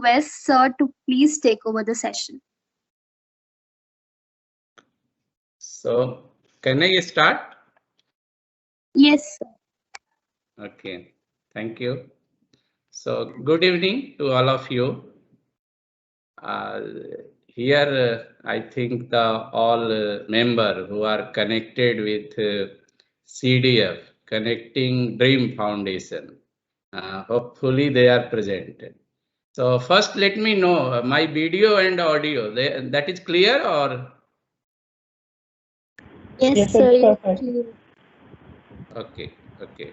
request Sir to please take over the session. So, can I start? Yes, sir. Okay, thank you. So, good evening to all of you. Here, I think the all member who are connected with CDF, Connecting Dream Foundation. Hopefully, they are present. So, first, let me know my video and audio. That is clear or? Yes, sir. Okay, okay.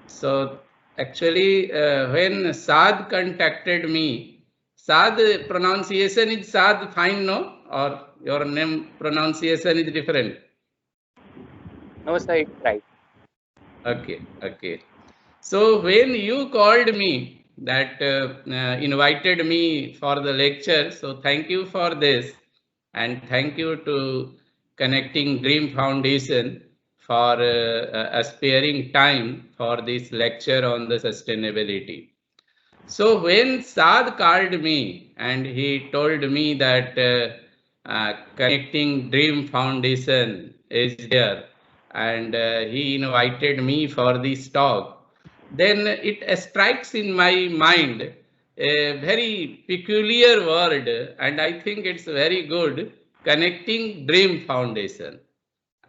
So actually, when Saad contacted me, Saad pronunciation is Saad fine, no? Or your name pronunciation is different? No, sir, it's right. Okay, okay. So when you called me, that invited me for the lecture, so thank you for this, and thank you to Connecting Dream Foundation for sparing time for this lecture on the sustainability. So when Saad called me and he told me that Connecting Dream Foundation is there, and he invited me for this talk, then it strikes in my mind a very peculiar word, and I think it's very good, Connecting Dream Foundation.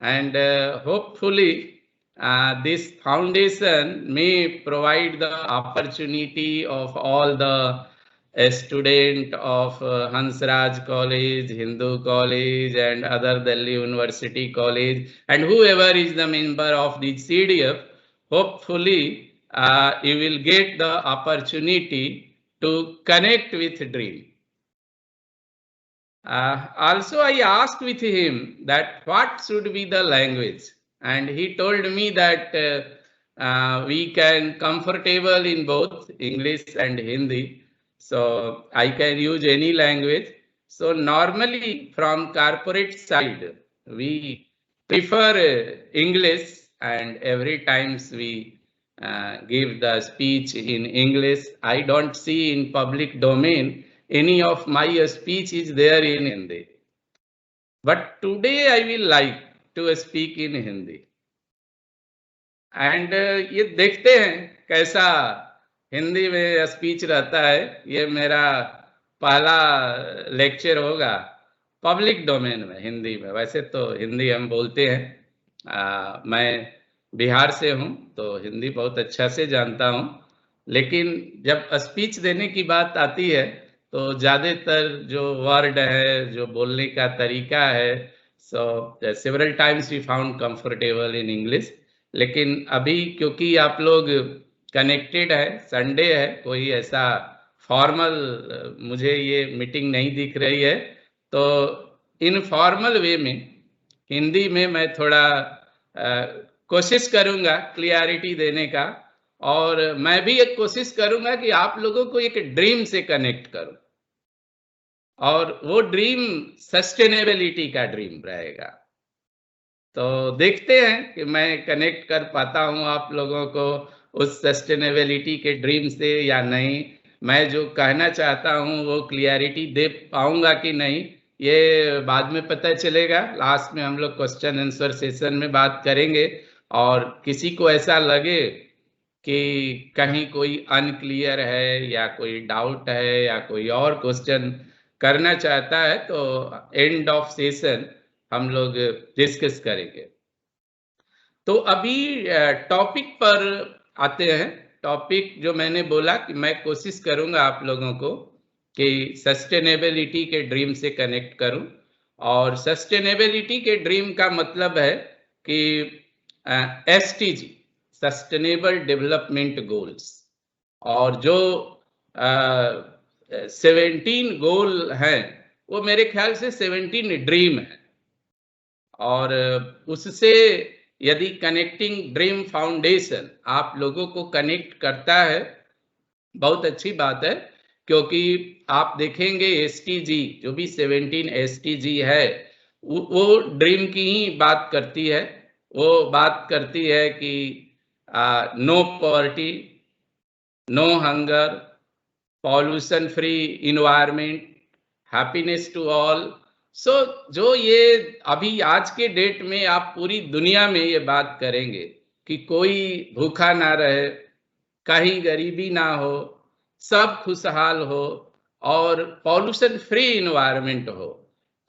And hopefully this foundation may provide the opportunity of all the student of Hansraj College, Hindu College, and other Delhi University College, and whoever is the member of the CDF, hopefully you will get the opportunity to connect with dream. Also, I asked with him that what should be the language, and he told me that we can comfortable in both English and Hindi, so I can use any language. So normally from corporate side, we prefer English, and every times we give the speech in English. I don't see in public domain any of my speech is there in Hindi. But today I will like to speak in Hindi. And ये देखते हैं कैसा हिंदी में speech रहता है. ये मेरा पहला लेक्चर होगा पब्लिक डोमेन में हिंदी में. वैसे तो हिंदी हम बोलते हैं. मैं बिहार से हूँ तो हिंदी बहुत अच्छा से जानता हूँ, लेकिन जब स्पीच देने की बात आती है तो ज़्यादातर जो वर्ड है, जो बोलने का तरीका है, so several times we found comfortable in English. लेकिन अभी क्योंकि आप लोग कनेक्टेड है, संडे है, कोई ऐसा फॉर्मल मुझे ये मीटिंग नहीं दिख रही है, तो इनफॉर्मल वे में हिंदी में मैं थोड़ा कोशिश करूंगा क्लियरिटी देने का, और मैं भी एक कोशिश करूंगा कि आप लोगों को एक ड्रीम से कनेक्ट करूं, और वो ड्रीम सस्टेनेबिलिटी का ड्रीम रहेगा. तो देखते हैं कि मैं कनेक्ट कर पाता हूं आप लोगों को उस सस्टेनेबिलिटी के ड्रीम से या नहीं. मैं जो कहना चाहता हूं वो क्लियरिटी दे पाऊंगा कि नहीं, ये बाद में पता चलेगा. लास्ट में हम लोग क्वेश्चन आंसर सेशन में बात करेंगे, और किसी को ऐसा लगे कि कहीं कोई अनक्लियर है या कोई डाउट है या कोई और क्वेश्चन करना चाहता है, तो एंड ऑफ सेशन हम लोग डिस्कस करेंगे. तो अभी टॉपिक पर आते हैं. टॉपिक जो मैंने बोला कि मैं कोशिश करूंगा आप लोगों को कि सस्टेनेबिलिटी के ड्रीम से कनेक्ट करूं. और सस्टेनेबिलिटी के ड्रीम का मतलब है कि एसटीजी, सस्टेनेबल डेवलपमेंट गोल्स, और जो 17 गोल हैं वो मेरे ख्याल से 17 ड्रीम है. और उससे यदि कनेक्टिंग ड्रीम फाउंडेशन आप लोगों को कनेक्ट करता है, बहुत अच्छी बात है, क्योंकि आप देखेंगे एसटीजी जो भी 17 एसटीजी है वो ड्रीम की ही बात करती है. वो बात करती है कि no poverty, no hunger, pollution free environment, happiness to all. So जो ये अभी आज के डेट में आप पूरी दुनिया में ये बात करेंगे कि कोई भूखा ना रहे, कहीं गरीबी ना हो, सब खुशहाल हो और पॉल्यूशन फ्री इन्वायरमेंट हो,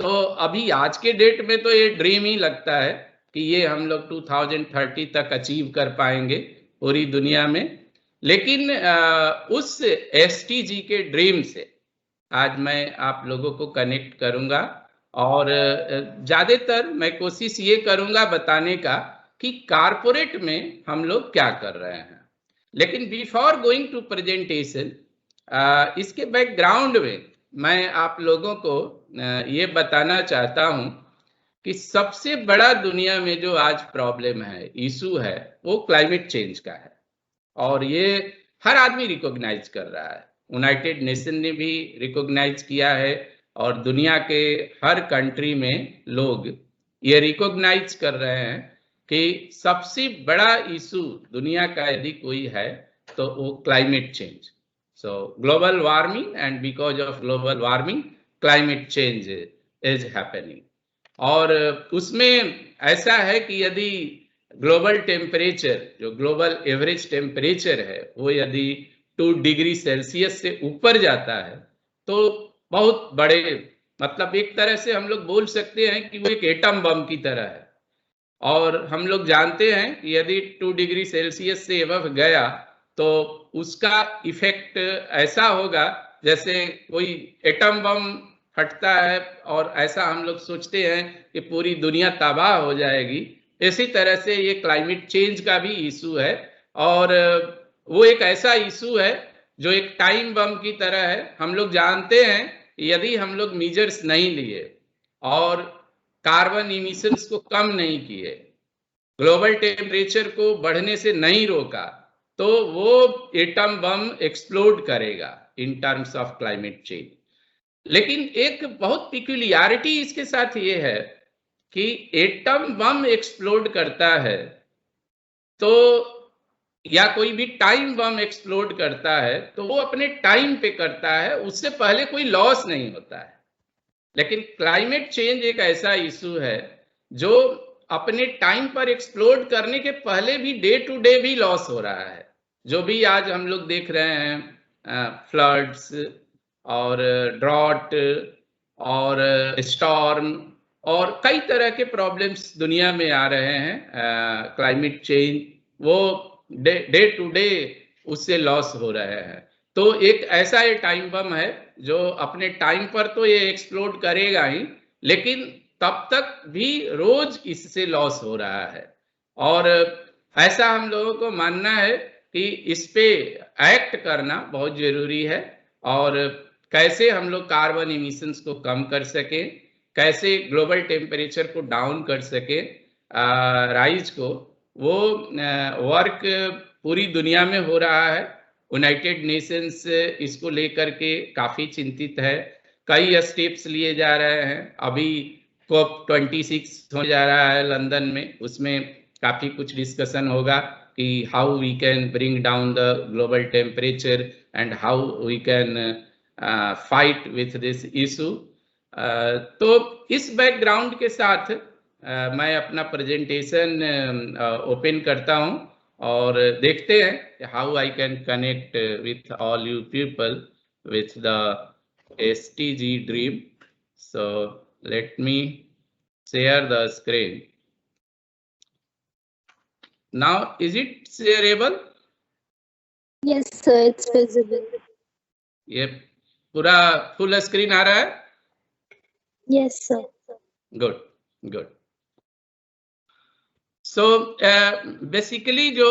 तो अभी आज के डेट में तो ये ड्रीम ही लगता है कि ये हम लोग 2030 तक अचीव कर पाएंगे पूरी दुनिया में। लेकिन उस SDG के ड्रीम से आज मैं आप लोगों को कनेक्ट करूंगा और ज्यादातर मैं कोशिश ये करूंगा बताने का कि कारपोरेट में हम लोग क्या कर रहे हैं। लेकिन बिफोर गोइंग टू प्रेजेंटेशन, इसके बैकग्राउंड में मैं आप लोगों को ये बताना चाहता हूं कि सबसे बड़ा दुनिया में जो आज प्रॉब्लम है, इशू है, वो क्लाइमेट चेंज का है और ये हर आदमी रिकॉग्नाइज कर रहा है। यूनाइटेड नेशन ने भी रिकॉग्नाइज किया है और दुनिया के हर कंट्री में लोग ये रिकॉग्नाइज कर रहे हैं कि सबसे बड़ा इशू दुनिया का यदि कोई है तो वो climate change. So global warming, and because of global warming climate change is happening. और उसमें ऐसा है कि यदि ग्लोबल टेम्परेचर, जो ग्लोबल एवरेज टेम्परेचर है, वो यदि 2 डिग्री सेल्सियस से ऊपर जाता है तो बहुत बड़े, मतलब एक तरह से हम लोग बोल सकते हैं कि वो एक एटम बम की तरह है। और हम लोग जानते हैं कि यदि 2 डिग्री सेल्सियस से अबव गया तो उसका इफेक्ट ऐसा होगा जैसे कोई एटम बम फटता है और ऐसा हम लोग सोचते हैं कि पूरी दुनिया तबाह हो जाएगी। इसी तरह से ये क्लाइमेट चेंज का भी इशू है और वो एक ऐसा इशू है जो एक टाइम बम की तरह है। हम लोग जानते हैं यदि हम लोग मेजर्स नहीं लिए और कार्बन इमिशंस को कम नहीं किए, ग्लोबल टेम्परेचर को बढ़ने से नहीं रोका, तो वो एटम बम एक्सप्लोड करेगा in terms of climate change. लेकिन एक बहुत पिक्यूलियरिटी इसके साथ ये है कि एटम बम एक्सप्लोड करता है तो, या कोई भी टाइम बम एक्सप्लोड करता है तो वो अपने टाइम पे करता है, उससे पहले कोई लॉस नहीं होता है। लेकिन क्लाइमेट चेंज एक ऐसा इशू है जो अपने टाइम पर एक्सप्लोड करने के पहले भी डे टू डे भी लॉस हो रहा है। जो भी आज हम लोग देख रहे हैं, फ्लड्स और ड्रॉट और स्टॉर्म और कई तरह के प्रॉब्लम्स दुनिया में आ रहे हैं, क्लाइमेट चेंज वो डे टू डे उससे लॉस हो रहे हैं। तो एक ऐसा ये टाइम बम है जो अपने टाइम पर तो ये एक्सप्लोड करेगा ही, लेकिन तब तक भी रोज इससे लॉस हो रहा है। और ऐसा हम लोगों को मानना है कि इस पे एक्ट करना बहुत जरूरी है और कैसे हम लोग कार्बन इमिशंस को कम कर सके, कैसे ग्लोबल टेम्परेचर को डाउन कर सके, राइज को, वो वर्क पूरी दुनिया में हो रहा है। यूनाइटेड नेशंस इसको लेकर के काफी चिंतित है, कई स्टेप्स लिए जा रहे हैं। अभी COP26 हो जा रहा है लंदन में, उसमें काफी कुछ डिस्कशन होगा कि how we can bring down the global temperature and how we can fight with this issue. तो इस बैकग्राउंड के साथ मैं अपना प्रेजेंटेशन ओपन करता हूं और देखते हैं how I can connect with all you people with the SDG dream. So let me share the screen now. Is it shareable? Yes, sir, it's visible. ये पूरा फुल स्क्रीन आ रहा है? Yes, sir. Good good. So basically जो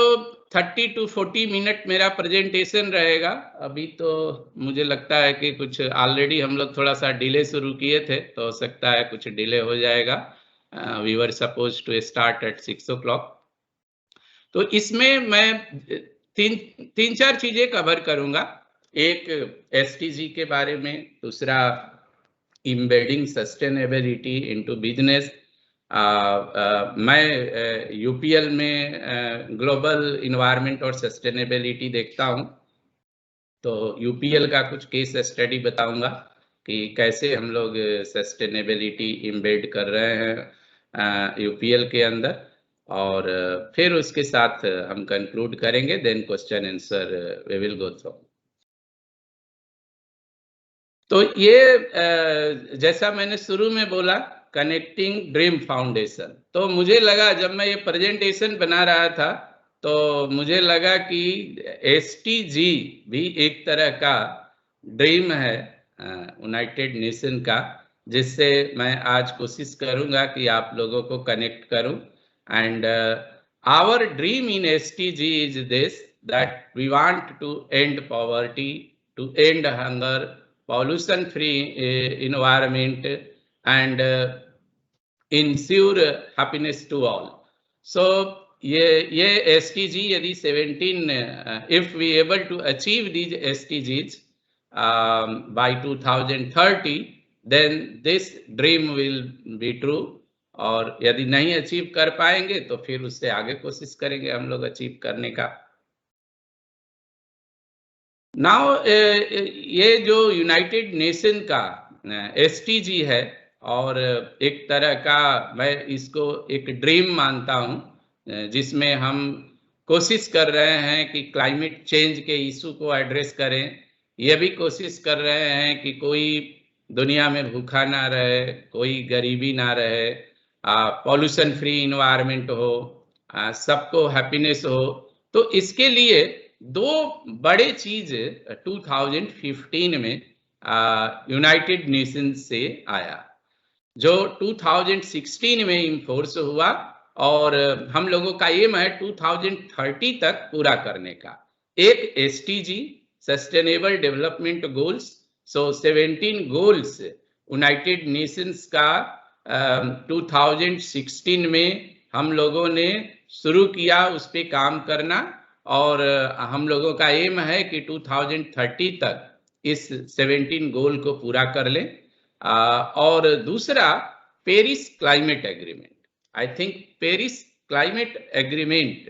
30 to 40 minute मेरा presentation रहेगा। अभी तो मुझे लगता है कि कुछ ऑलरेडी हम लोग थोड़ा सा डिले शुरू किए थे, तो हो सकता है कुछ डिले हो जाएगा। We were suppose to start at 6 o'clock। तो इसमें मैं तीन चार चीजें कवर करूंगा। एक SDG के बारे में, दूसरा एम्बेडिंग सस्टेनेबिलिटी इनटू बिजनेस। मैं UPL में ग्लोबल इन्वायरमेंट और सस्टेनेबिलिटी देखता हूं। तो यूपीएल का कुछ केस स्टडी बताऊंगा कि कैसे हम लोग सस्टेनेबिलिटी इम्बेड कर रहे हैं यूपीएल के अंदर, और फिर उसके साथ हम कंक्लूड करेंगे, then question answer we will go through. तो ये जैसा मैंने शुरू में बोला, कनेक्टिंग ड्रीम फाउंडेशन, तो मुझे लगा जब मैं ये प्रेजेंटेशन बना रहा था तो मुझे लगा कि एसटीजी भी एक तरह का ड्रीम है यूनाइटेड नेशन का, जिससे मैं आज कोशिश करूंगा कि आप लोगों को कनेक्ट करूं। And our dream in SDG is this, that we want to end poverty, to end hunger, pollution free environment, and ensure happiness to all. So ये SDG यदि 17 if we able to achieve these SDGs by 2030, then this dream will be true, और यदि नहीं achieve कर पाएंगे तो फिर उससे आगे कोशिश करेंगे हम लोग अचीव करने का। नाउ ये जो यूनाइटेड नेशन का एसटीजी है, और एक तरह का मैं इसको एक ड्रीम मानता हूं, जिसमें हम कोशिश कर रहे हैं कि क्लाइमेट चेंज के इशू को एड्रेस करें, ये भी कोशिश कर रहे हैं कि कोई दुनिया में भूखा ना रहे, कोई गरीबी ना रहे, पॉल्यूशन फ्री इन्वायरमेंट हो, सबको हैप्पीनेस हो। तो इसके लिए दो बड़े चीज 2015 में यूनाइटेड नेशंस से आया, जो 2016 में इन्फोर्स हुआ, और हम लोगों का एम है 2030 तक पूरा करने का। एक एसटीजी सस्टेनेबल डेवलपमेंट गोल्स, सो 17 गोल्स यूनाइटेड नेशंस का 2016 में हम लोगों ने शुरू किया उस पर काम करना, और हम लोगों का एम है कि 2030 तक इस 17 गोल को पूरा कर लें। और दूसरा Paris climate agreement, I think Paris climate agreement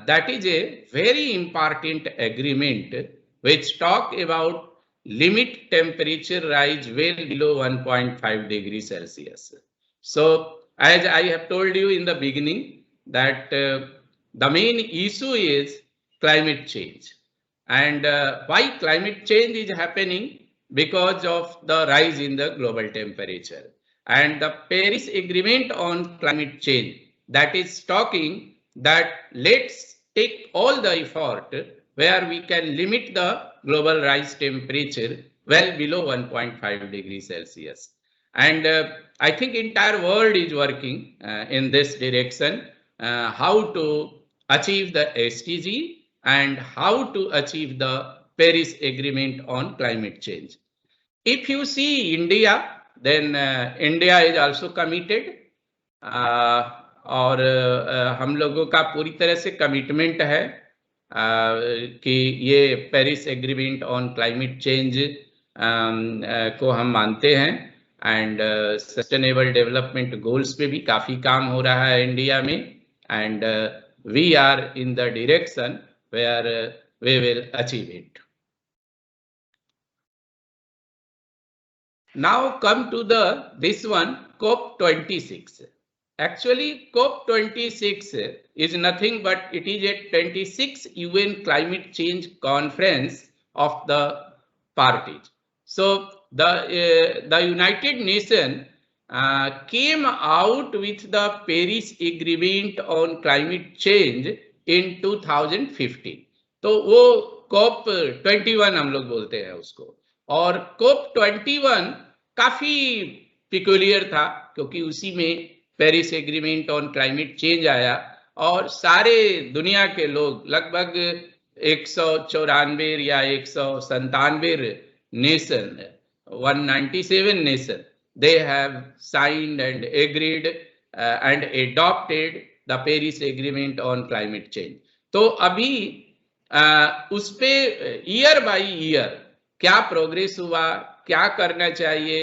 that is a very important agreement which talk about limit temperature rise well below 1.5 degrees Celsius. So as I have told you in the beginning that the main issue is climate change, and why climate change is happening? Because of the rise in the global temperature, and the Paris Agreement on climate change, that is talking that let's take all the effort where we can limit the global rise temperature well below 1.5 degrees Celsius. And I think entire world is working in this direction, how to achieve the SDG and how to achieve the Paris Agreement on climate change. If you see India, then India is also committed, और हम लोगों का पूरी तरह से commitment है कि ये Paris agreement on climate change को हम मानते हैं, एंड सस्टेनेबल डेवलपमेंट गोल्स पे भी काफी काम हो रहा है इंडिया में, and we are in the direction where we will achieve it. Now come to this one, COP26. Actually, COP26 is nothing but it is a 26th UN climate change conference of the parties. So the United Nations came out with the Paris Agreement on climate change in 2015. तो वो COP21 हम लोग बोलते हैं उसको, और COP21 काफी peculiar था क्योंकि उसी में Paris agreement on climate change आया, और सारे दुनिया के लोग लगभग 194 या 197 nation, 197 nation, they have signed and agreed and adopted the Paris Agreement on climate change. तो अभी उस पे ईयर बाय ईयर क्या प्रोग्रेस हुआ, क्या करना चाहिए,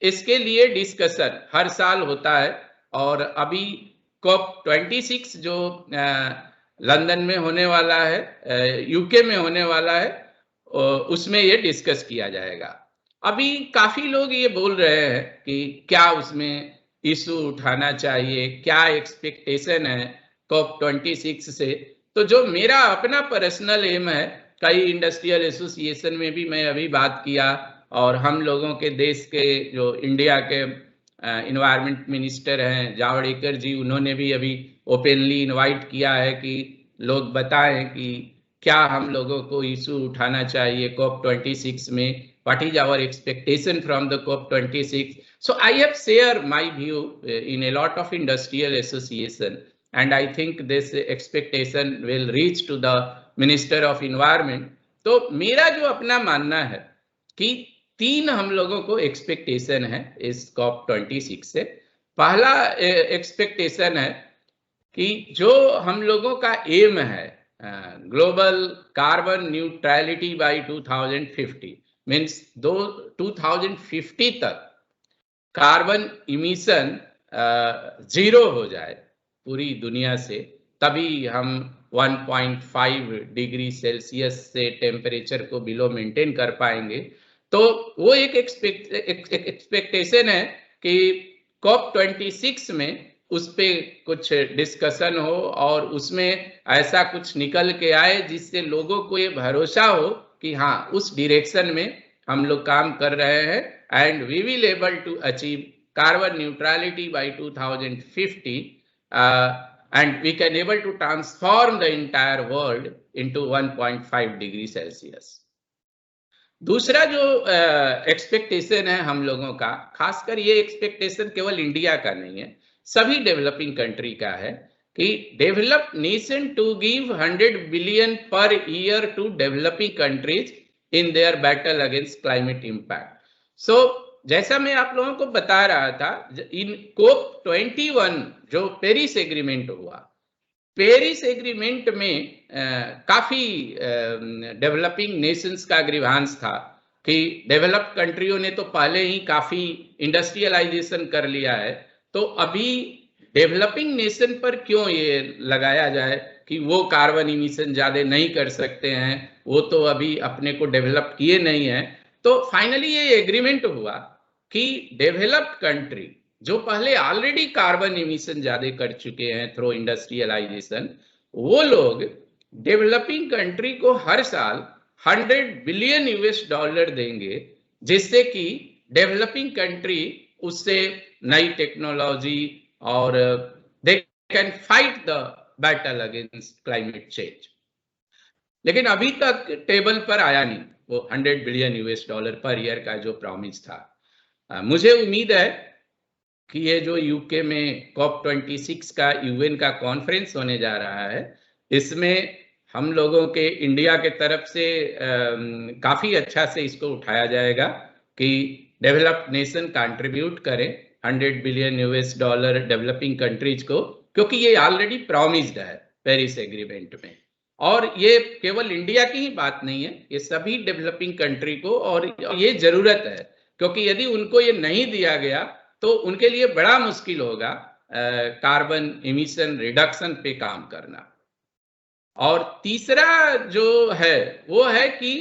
इसके लिए डिस्कशन हर साल होता है। और अभी COP26 जो लंदन में होने वाला है, यूके में होने वाला है, उसमें ये डिस्कस किया जाएगा। अभी काफी लोग ये बोल रहे हैं कि क्या उसमें इशू उठाना चाहिए, क्या एक्सपेक्टेशन है COP26 से। तो जो मेरा अपना पर्सनल एम है, कई इंडस्ट्रियल एसोसिएशन में भी मैं अभी बात किया, और हम लोगों के देश के जो इंडिया के इन्वायरमेंट मिनिस्टर हैं जावड़ेकर जी, उन्होंने भी अभी ओपनली इनवाइट किया है कि लोग बताएं कि क्या हम लोगों को इशू उठाना चाहिए COP26 में, what is our expectation from the COP26. So I have shared my view in a lot of industrial association, and I think this expectation will reach to the Minister of Environment. तो मेरा जो अपना मानना है कि 3 हम लोगों को एक्सपेक्टेशन है इस COP26 से। पहला एक्सपेक्टेशन है कि जो हम लोगों का एम है global carbon neutrality by 2050, means 2050 तक कार्बन इमिशन 0 हो जाए पूरी दुनिया से, तभी हम 1.5 डिग्री सेल्सियस से टेम्परेचर को बिलो मेंटेन कर पाएंगे। तो वो एक एक्सपेक्टेशन है कि COP26 में उस पे कुछ डिस्कशन हो और उसमें ऐसा कुछ निकल के आए जिससे लोगों को ये भरोसा हो कि हाँ, उस डायरेक्शन में हम लोग काम कर रहे हैं, and we will able to achieve carbon neutrality by 2050, and we can able to transform the entire world into 1.5 degree Celsius. दूसरा जो एक्सपेक्टेशन है हम लोगों का, खासकर ये एक्सपेक्टेशन केवल इंडिया का नहीं है, सभी डेवलपिंग कंट्री का है कि developed nation to give 100 billion per year to developing countries in their battle against climate impact. So जैसा मैं आप लोगों को बता रहा था, इन COP21 जो पेरिस एग्रीमेंट हुआ, पेरिस एग्रीमेंट में काफी डेवलपिंग नेशंस का ग्रीवांस था कि डेवलप्ड कंट्रियों ने तो पहले ही काफी इंडस्ट्रियलाइजेशन कर लिया है, तो अभी डेवलपिंग नेशन पर क्यों ये लगाया जाए कि वो कार्बन इमिशन ज्यादा नहीं कर सकते हैं, वो तो अभी अपने को डेवलप किए नहीं है। तो फाइनली ये एग्रीमेंट हुआ कि डेवलप्ड कंट्री जो पहले ऑलरेडी कार्बन इमिशन ज्यादा कर चुके हैं थ्रू इंडस्ट्रियलाइजेशन, वो लोग डेवलपिंग कंट्री को हर साल 100 बिलियन US$ देंगे, जिससे कि डेवलपिंग कंट्री उससे नई टेक्नोलॉजी और they can fight the battle against climate change. लेकिन अभी तक टेबल पर आया नहीं वो 100 बिलियन US$ पर ईयर का जो प्रॉमिस था। मुझे उम्मीद है कि ये जो यूके में COP26 का UN का कॉन्फ्रेंस होने जा रहा है, इसमें हम लोगों के इंडिया के तरफ से काफी अच्छा से इसको उठाया जाएगा कि डेवलप्ड नेशन कंट्रीब्यूट करें 100 बिलियन US$ डेवलपिंग कंट्रीज को, क्योंकि ये ऑलरेडी प्रॉमिस्ड है पेरिस एग्रीमेंट में। और ये केवल इंडिया की ही बात नहीं है, ये सभी डेवलपिंग कंट्री को, और ये जरूरत है, क्योंकि यदि उनको ये नहीं दिया गया तो उनके लिए बड़ा मुश्किल होगा कार्बन इमिशन रिडक्शन पे काम करना। और तीसरा जो है वो है कि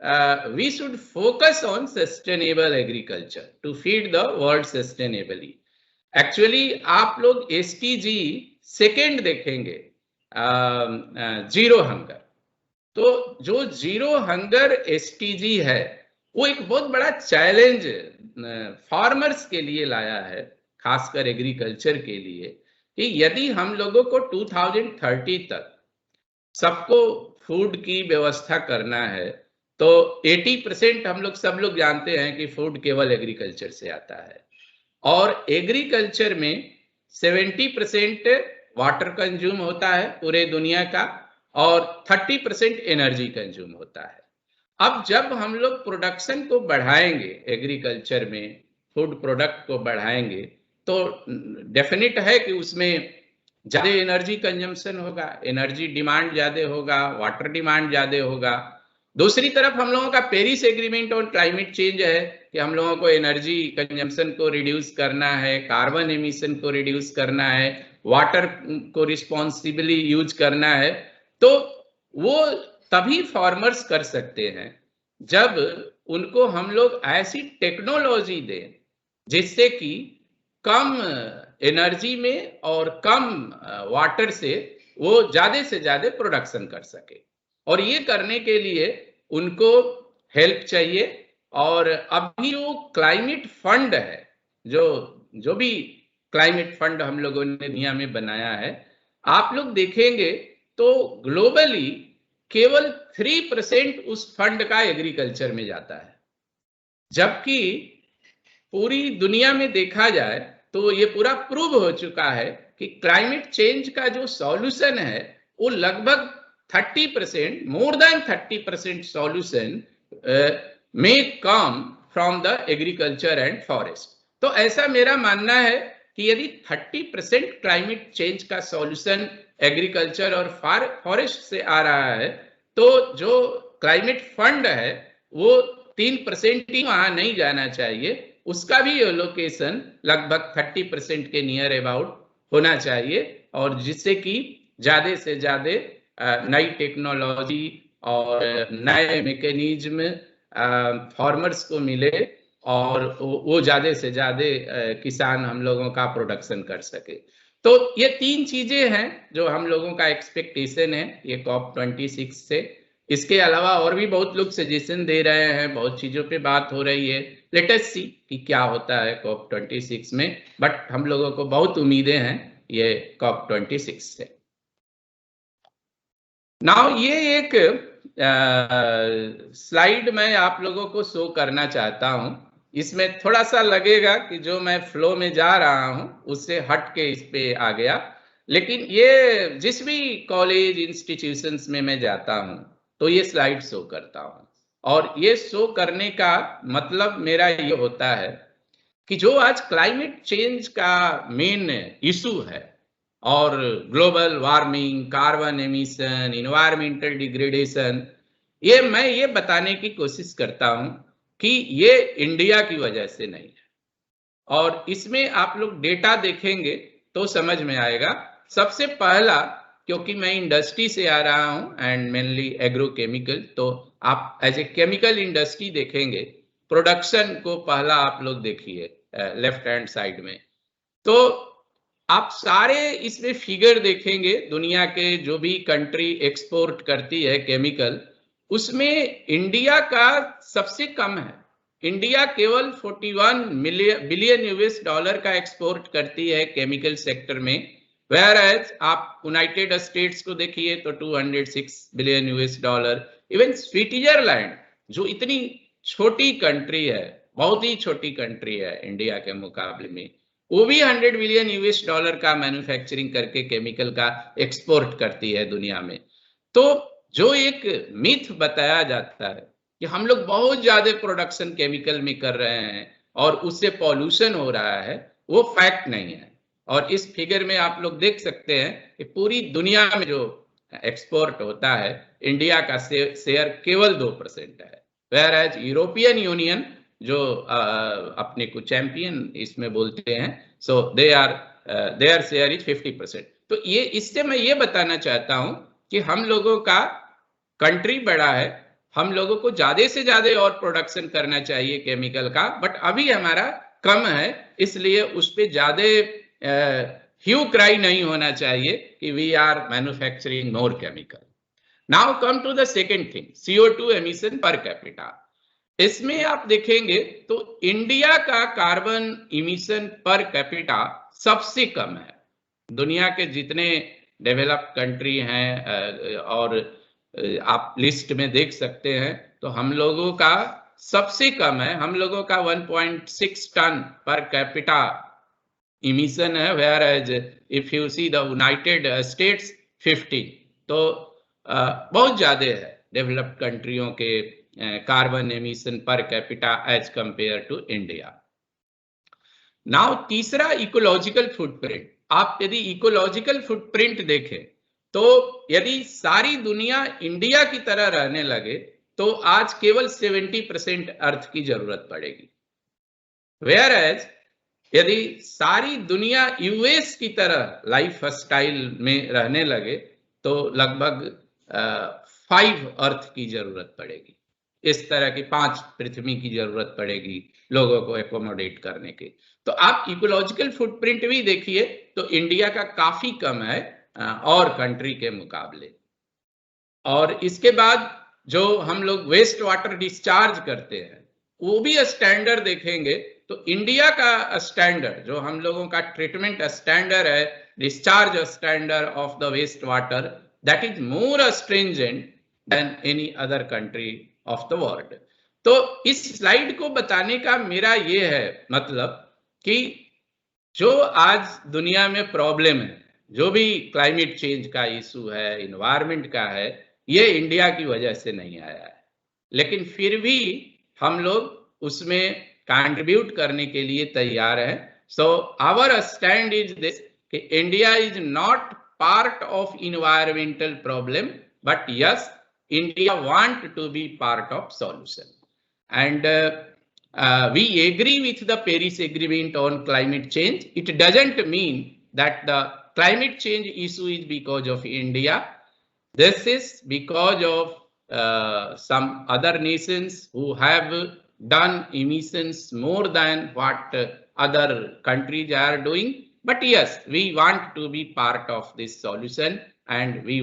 we should focus on sustainable agriculture to feed the world sustainably. Actually आप लोग SDG सेकेंड देखेंगे, जीरो हंगर। तो जो जीरो हंगर SDG है वो एक बहुत बड़ा चैलेंज फार्मर्स के लिए लाया है, खासकर एग्रीकल्चर के लिए, कि यदि हम लोगों को 2030 तक सबको फूड की व्यवस्था करना है तो 80% हम लोग सब लोग जानते हैं कि फूड केवल एग्रीकल्चर से आता है, और एग्रीकल्चर में 70% वाटर कंज्यूम होता है पूरे दुनिया का, और 30% एनर्जी कंज्यूम होता है। अब जब हम लोग प्रोडक्शन को बढ़ाएंगे, एग्रीकल्चर में फूड प्रोडक्ट को बढ़ाएंगे, तो डेफिनेट है कि उसमें ज्यादा एनर्जी कंजम्पशन होगा, एनर्जी डिमांड ज्यादा होगा, वाटर डिमांड ज्यादा होगा। दूसरी तरफ हम लोगों का पेरिस एग्रीमेंट और क्लाइमेट चेंज है कि हम लोगों को एनर्जी कंजम्पशन को रिड्यूस करना है, कार्बन एमिशन को रिड्यूस करना है, वाटर को रिस्पॉन्सिबली यूज करना है। तो वो तभी फार्मर्स कर सकते हैं जब उनको हम लोग ऐसी टेक्नोलॉजी दें जिससे कि कम एनर्जी में और कम वाटर से वो ज्यादा से ज्यादा प्रोडक्शन कर सके। और ये करने के लिए उनको हेल्प चाहिए। और अभी जो क्लाइमेट फंड है, जो भी क्लाइमेट फंड हम लोगों ने दुनिया में बनाया है, आप लोग देखेंगे तो ग्लोबली केवल 3% उस फंड का एग्रीकल्चर में जाता है, जबकि पूरी दुनिया में देखा जाए तो ये पूरा प्रूव हो चुका है कि क्लाइमेट चेंज का जो सॉल्यूशन है वो लगभग 30%, मोर देन 30% सॉल्यूशन में come from the agriculture and forest. तो ऐसा मेरा मानना है कि यदि 30% क्लाइमेट चेंज का सॉल्यूशन एग्रीकल्चर और फॉरेस्ट से आ रहा है, तो जो क्लाइमेट फंड है वो 3% ही वहां नहीं जाना चाहिए, उसका भी एलोकेशन लगभग 30% के नियर अबाउट होना चाहिए, और जिससे कि ज्यादा से ज्यादा नई टेक्नोलॉजी और नए मैकेनिज्म फार्मर्स को मिले और वो ज्यादा से ज्यादा किसान हम लोगों का प्रोडक्शन कर सके। तो ये 3 चीजें हैं जो हम लोगों का एक्सपेक्टेशन है ये COP26 से। इसके अलावा और भी बहुत लोग सजेशन दे रहे हैं, बहुत चीजों पे बात हो रही है। लेट अस सी कि क्या होता है COP26 में, बट हम लोगों को बहुत उम्मीदें हैं ये COP26 से। नाउ ये एक स्लाइड मैं आप लोगों को शो करना चाहता हूं। इसमें थोड़ा सा लगेगा कि जो मैं फ्लो में जा रहा हूं उससे हट के इस पे आ गया, लेकिन ये जिस भी कॉलेज इंस्टीट्यूशंस में मैं जाता हूं तो ये स्लाइड शो करता हूं। और ये शो करने का मतलब मेरा ये होता है कि जो आज क्लाइमेट चेंज का मेन इशू है और global warming, carbon emission, environmental degradation, ये मैं ये बताने की कोशिश करता हूं कि ये इंडिया की वजह से नहीं है। और इसमें आप लोग डेटा देखेंगे तो समझ में आएगा। सबसे पहला, क्योंकि मैं इंडस्ट्री से आ रहा हूं एंड मेनली एग्रोकेमिकल, तो आप एज ए केमिकल इंडस्ट्री देखेंगे, प्रोडक्शन को पहला आप लोग देखिए लेफ्ट हैंड साइड में, तो आप सारे इसमें फिगर देखेंगे दुनिया के जो भी कंट्री एक्सपोर्ट करती है केमिकल, उसमें इंडिया का सबसे कम है। इंडिया केवल 41 बिलियन यूएस डॉलर का एक्सपोर्ट करती है केमिकल सेक्टर में, वेयर एज आप यूनाइटेड स्टेट्स को देखिए तो 206 billion US dollar. Even Switzerland जो इतनी छोटी कंट्री है, बहुत ही छोटी कंट्री है इंडिया के मुकाबले में, वो भी 100 बिलियन यूएस डॉलर का मैन्युफैक्चरिंग करके केमिकल का एक्सपोर्ट करती है दुनिया में। तो जो एक मिथ बताया जाता है कि हम लोग बहुत ज्यादा प्रोडक्शन केमिकल में कर रहे हैं और उससे पॉल्यूशन हो रहा है, वो फैक्ट नहीं है। और इस फिगर में आप लोग देख सकते हैं कि पूरी दुनिया में जो एक्सपोर्ट होता है, इंडिया का शेयर केवल 2% है, वेयर एज यूरोपियन यूनियन जो अपने को चैंपियन इसमें बोलते हैं, सो देयर शेयर इज 50%। तो ये इससे मैं ये बताना चाहता हूं कि हम लोगों का कंट्री बड़ा है, हम लोगों को ज्यादा से ज्यादा और प्रोडक्शन करना चाहिए केमिकल का, बट अभी हमारा कम है, इसलिए उस पर ज्यादा ह्यू क्राई नहीं होना चाहिए कि we are manufacturing more chemical. Now come to the second thing, CO2 emission per capita. इसमें आप देखेंगे तो इंडिया का कार्बन इमिशन पर कैपिटा सबसे कम है। दुनिया के जितने डेवलप्ड कंट्री हैं और आप लिस्ट में देख सकते हैं, तो हम लोगों का सबसे कम है। हम लोगों का 1.6 टन पर कैपिटा इमिशन है, whereas if you see the United States 50, तो बहुत ज्यादा है डेवलप्ड कंट्रियों के carbon emission per capita as compare to India. Now तीसरा, इकोलॉजिकल फुटप्रिंट। आप यदि इकोलॉजिकल फुटप्रिंट देखें तो यदि सारी दुनिया इंडिया की तरह रहने लगे तो आज केवल 70% अर्थ की जरूरत पड़ेगी, वेयर एज यदि सारी दुनिया यूएस की तरह लाइफ स्टाइल में रहने लगे तो लगभग 5 अर्थ की जरूरत पड़ेगी। इस तरह की 5 पृथ्वी की जरूरत पड़ेगी लोगों को एकोमोडेट करने की। तो आप इकोलॉजिकल फुटप्रिंट भी देखिए तो इंडिया का काफी कम है और कंट्री के मुकाबले। और इसके बाद जो हम लोग वेस्ट वाटर डिस्चार्ज करते हैं वो भी स्टैंडर्ड देखेंगे तो इंडिया का स्टैंडर्ड जो हम लोगों का ट्रीटमेंट स्टैंडर्ड है, discharge standard of the waste water, that is more stringent than any other country of the world. तो इस स्लाइड को बताने का मेरा ये है मतलब कि जो आज दुनिया में प्रॉब्लम है, जो भी क्लाइमेट चेंज का इशू है, इन्वायरमेंट का है, ये इंडिया की वजह से नहीं आया है, लेकिन फिर भी हम लोग उसमें कंट्रीब्यूट करने के लिए तैयार हैं। So our stand is this कि India is not part of environmental problem, but yes India want to be part of solution. And we agree with the Paris Agreement on climate change. It doesn't mean that the climate change issue is because of India. This is because of some other nations who have done emissions more than what other countries are doing. But yes, we want to be part of this solution, and we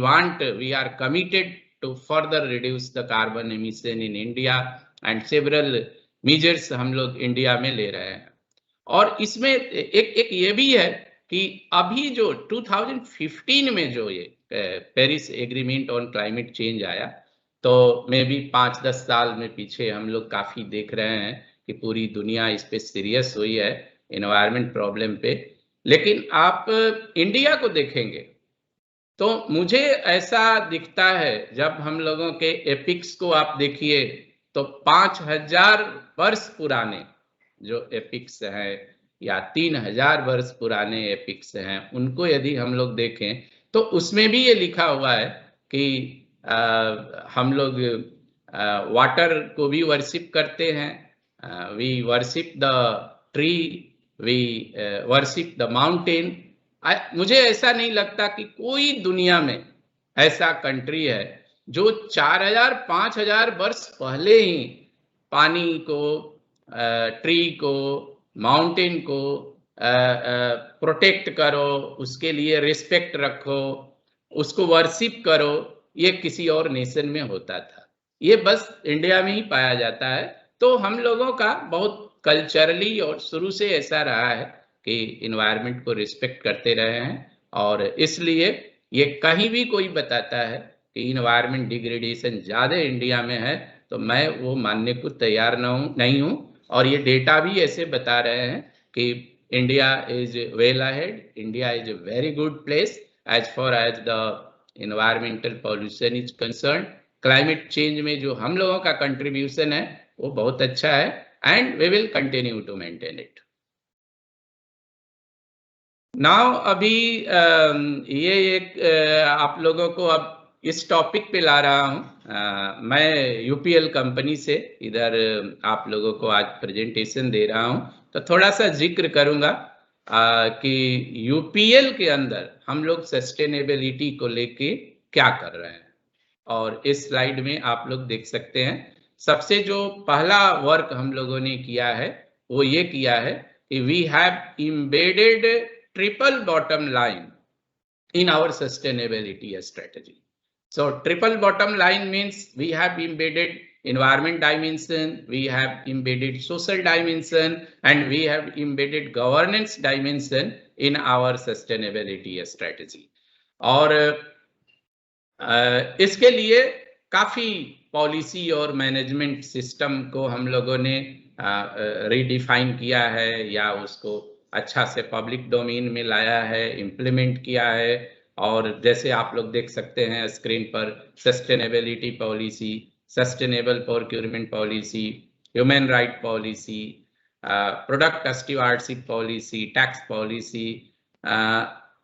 are committed to further reduce the carbon emission in India. And several measures हम लोग India में ले रहे हैं। और इसमें एक ये भी है कि अभी जो 2015 में जो ये Paris agreement on climate change आया, तो मे भी 5-10 साल में पीछे हम लोग काफी देख रहे हैं कि पूरी दुनिया इस पे सीरियस हुई है एनवायरमेंट प्रॉब्लम पे। लेकिन आप इंडिया को देखेंगे तो मुझे ऐसा दिखता है, जब हम लोगों के एपिक्स को आप देखिए तो 5000 वर्ष पुराने जो एपिक्स हैं या 3000 वर्ष पुराने एपिक्स हैं, उनको यदि हम लोग देखें तो उसमें भी ये लिखा हुआ है कि हम लोग वाटर को भी वर्शिप करते हैं, we worship the tree, we worship the mountain. मुझे ऐसा नहीं लगता कि कोई दुनिया में ऐसा कंट्री है जो 4000-5000 वर्ष पहले ही पानी को, ट्री को, माउंटेन को प्रोटेक्ट करो, उसके लिए रिस्पेक्ट रखो, उसको वर्शिप करो, ये किसी और नेशन में होता था, ये बस इंडिया में ही पाया जाता है। तो हम लोगों का बहुत कल्चरली और शुरू से ऐसा रहा है कि इन्वायरमेंट को रिस्पेक्ट करते रहे हैं, और इसलिए ये कहीं भी कोई बताता है कि इन्वायरमेंट डिग्रेडेशन ज्यादा इंडिया में है तो मैं वो मानने को तैयार नहीं हूं। और ये डेटा भी ऐसे बता रहे हैं कि India is well ahead, India is a very good place as far as the environmental pollution is concern. Climate change में जो हम लोगों का कंट्रीब्यूशन है वो बहुत अच्छा है, and we will continue to maintain it. Now अभी ये एक आप लोगों को अब इस टॉपिक पे ला रहा हूँ। मैं यूपीएल कंपनी से इधर आप लोगों को आज प्रेजेंटेशन दे रहा हूँ, तो थोड़ा सा जिक्र करूँगा कि यूपीएल के अंदर हम लोग सस्टेनेबिलिटी को लेके क्या कर रहे हैं। और इस स्लाइड में आप लोग देख सकते हैं, सबसे जो पहला वर्क हम लोगों ने किया है वो ये किया है कि we have embedded triple bottom line in our sustainability strategy. So triple bottom line means we have embedded environment dimension, we have embedded social dimension, and we have embedded governance dimension in our sustainability strategy. और इसके लिए काफी policy और management system को हम लोगों ने redefine किया है या उसको अच्छा से पब्लिक डोमेन में लाया है, इम्प्लीमेंट किया है। और जैसे आप लोग देख सकते हैं स्क्रीन पर, sustainability policy, sustainable procurement policy, human right policy, product stewardship policy, tax policy,